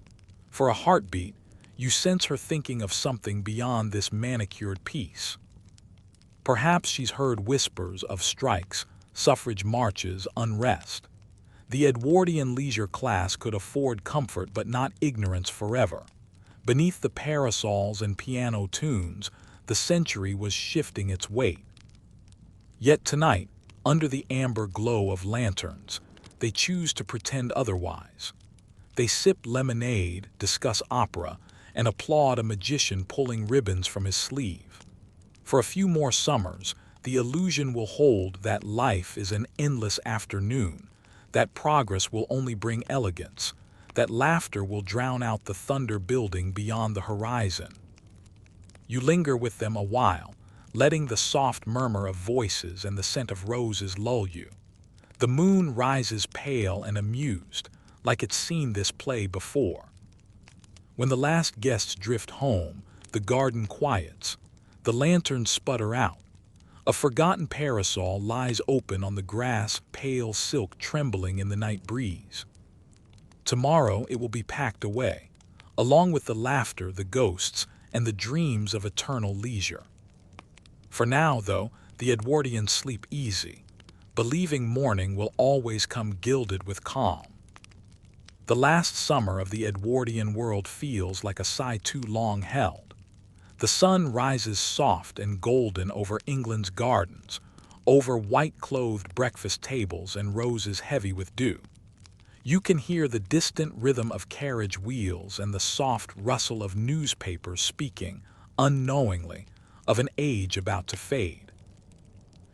A: For a heartbeat, you sense her thinking of something beyond this manicured piece. Perhaps she's heard whispers of strikes, suffrage marches, unrest. The Edwardian leisure class could afford comfort but not ignorance forever. Beneath the parasols and piano tunes, the century was shifting its weight. Yet tonight, under the amber glow of lanterns, they choose to pretend otherwise. They sip lemonade, discuss opera, and applaud a magician pulling ribbons from his sleeve. For a few more summers, the illusion will hold that life is an endless afternoon, that progress will only bring elegance, that laughter will drown out the thunder building beyond the horizon. You linger with them a while, letting the soft murmur of voices and the scent of roses lull you. The moon rises pale and amused, like it's seen this play before. When the last guests drift home, the garden quiets. The lanterns sputter out. A forgotten parasol lies open on the grass, pale silk trembling in the night breeze. Tomorrow it will be packed away, along with the laughter, the ghosts, and the dreams of eternal leisure. For now, though, the Edwardians sleep easy, believing morning will always come gilded with calm. The last summer of the Edwardian world feels like a sigh too long held. The sun rises soft and golden over England's gardens, over white-clothed breakfast tables and roses heavy with dew. You can hear the distant rhythm of carriage wheels and the soft rustle of newspapers speaking, unknowingly, of an age about to fade.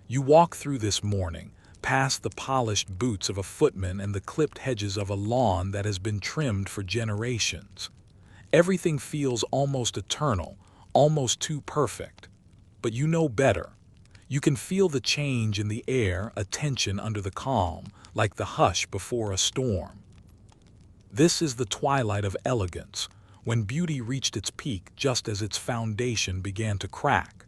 A: You walk through this morning, past the polished boots of a footman and the clipped hedges of a lawn that has been trimmed for generations. Everything feels almost eternal, almost too perfect. But you know better. You can feel the change in the air, a tension under the calm, like the hush before a storm. This is the twilight of elegance, when beauty reached its peak just as its foundation began to crack.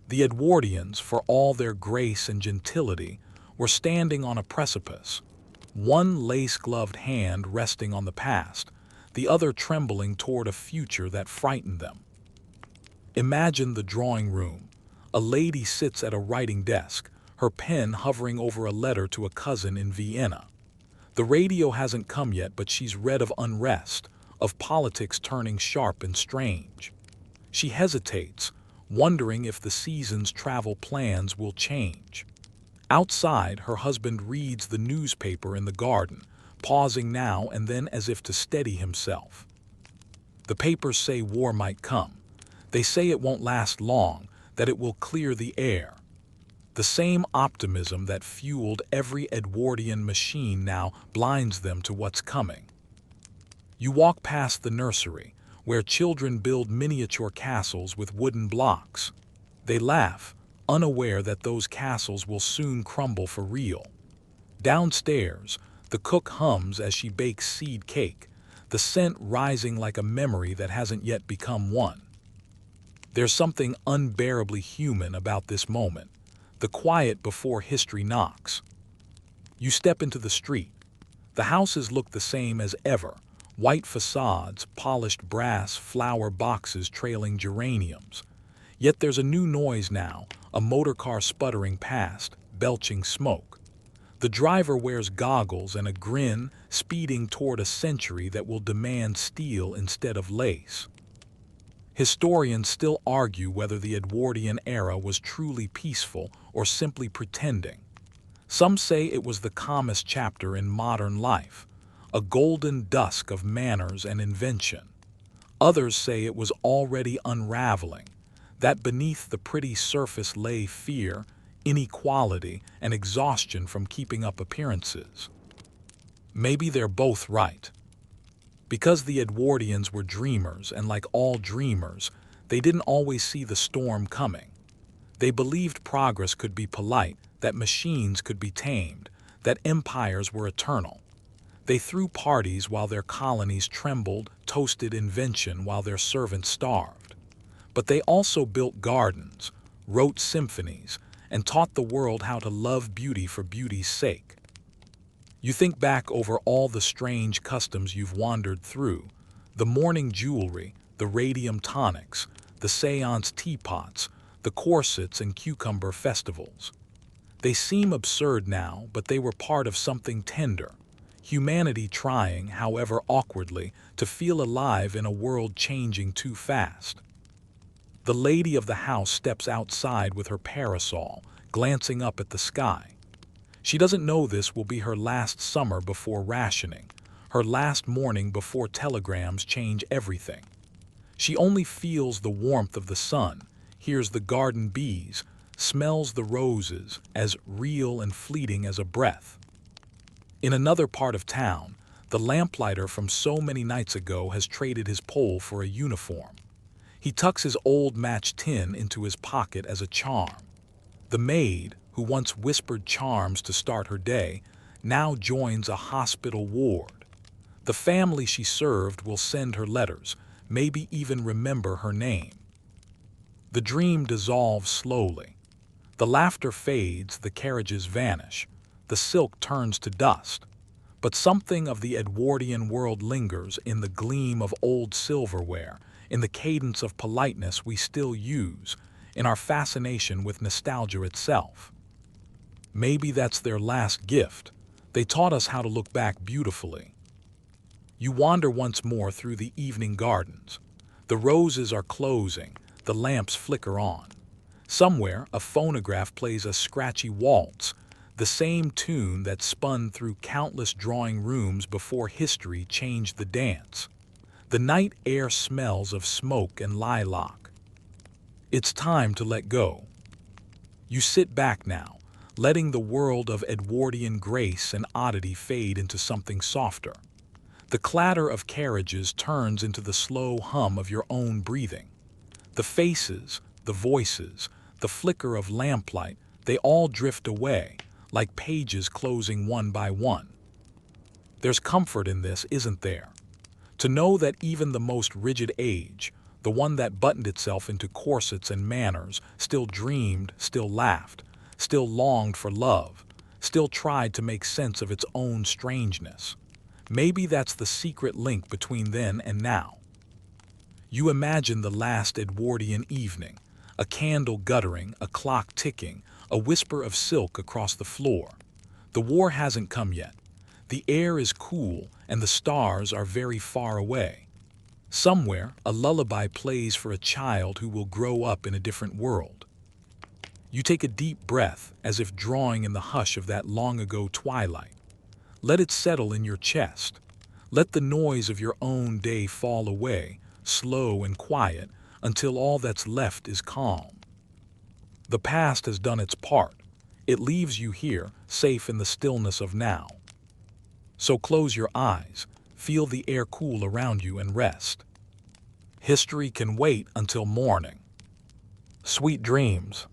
A: The Edwardians, for all their grace and gentility, were standing on a precipice, one lace-gloved hand resting on the past, the other trembling toward a future that frightened them. Imagine the drawing room. A lady sits at a writing desk, her pen hovering over a letter to a cousin in Vienna. The radio hasn't come yet, but she's read of unrest, of politics turning sharp and strange. She hesitates, wondering if the season's travel plans will change. Outside, her husband reads the newspaper in the garden, pausing now and then as if to steady himself. The papers say war might come. They say it won't last long, that it will clear the air. The same optimism that fueled every Edwardian machine now blinds them to what's coming. You walk past the nursery, where children build miniature castles with wooden blocks. They laugh, unaware that those castles will soon crumble for real. Downstairs, the cook hums as she bakes seed cake, the scent rising like a memory that hasn't yet become one. There's something unbearably human about this moment, the quiet before history knocks. You step into the street. The houses look the same as ever, white facades, polished brass, flower boxes trailing geraniums. Yet there's a new noise now, a motorcar sputtering past, belching smoke. The driver wears goggles and a grin, speeding toward a century that will demand steel instead of lace. Historians still argue whether the Edwardian era was truly peaceful or simply pretending. Some say it was the calmest chapter in modern life, a golden dusk of manners and invention. Others say it was already unraveling, that beneath the pretty surface lay fear, inequality, and exhaustion from keeping up appearances. Maybe they're both right. Because the Edwardians were dreamers, and like all dreamers, they didn't always see the storm coming. They believed progress could be polite, that machines could be tamed, that empires were eternal. They threw parties while their colonies trembled, toasted invention while their servants starved. But they also built gardens, wrote symphonies, and taught the world how to love beauty for beauty's sake. You think back over all the strange customs you've wandered through, the morning jewelry, the radium tonics, the seance teapots, the corsets and cucumber festivals. They seem absurd now, but they were part of something tender, humanity trying, however awkwardly, to feel alive in a world changing too fast. The lady of the house steps outside with her parasol, glancing up at the sky. She doesn't know this will be her last summer before rationing, her last morning before telegrams change everything. She only feels the warmth of the sun, hears the garden bees, smells the roses, as real and fleeting as a breath. In another part of town, the lamplighter from so many nights ago has traded his pole for a uniform. He tucks his old match tin into his pocket as a charm. The maid, who once whispered charms to start her day, now joins a hospital ward. The family she served will send her letters, maybe even remember her name. The dream dissolves slowly. The laughter fades, the carriages vanish, the silk turns to dust. But something of the Edwardian world lingers in the gleam of old silverware, in the cadence of politeness we still use, in our fascination with nostalgia itself. Maybe that's their last gift. They taught us how to look back beautifully. You wander once more through the evening gardens. The roses are closing, The lamps flicker on. Somewhere, a phonograph plays a scratchy waltz, the same tune that spun through countless drawing rooms before history changed the dance. The night air smells of smoke and lilac. It's time to let go. You sit back now, letting the world of Edwardian grace and oddity fade into something softer. The clatter of carriages turns into the slow hum of your own breathing. The faces, the voices, the flicker of lamplight, they all drift away, like pages closing one by one. There's comfort in this, isn't there? To know that even the most rigid age, the one that buttoned itself into corsets and manners, still dreamed, still laughed, still longed for love, still tried to make sense of its own strangeness. Maybe that's the secret link between then and now. You imagine the last Edwardian evening, a candle guttering, a clock ticking, a whisper of silk across the floor. The war hasn't come yet. The air is cool and the stars are very far away. Somewhere, a lullaby plays for a child who will grow up in a different world. You take a deep breath, as if drawing in the hush of that long-ago twilight. Let it settle in your chest. Let the noise of your own day fall away, slow and quiet, until all that's left is calm. The past has done its part. It leaves you here, safe in the stillness of now. So close your eyes, feel the air cool around you and rest. History can wait until morning. Sweet dreams.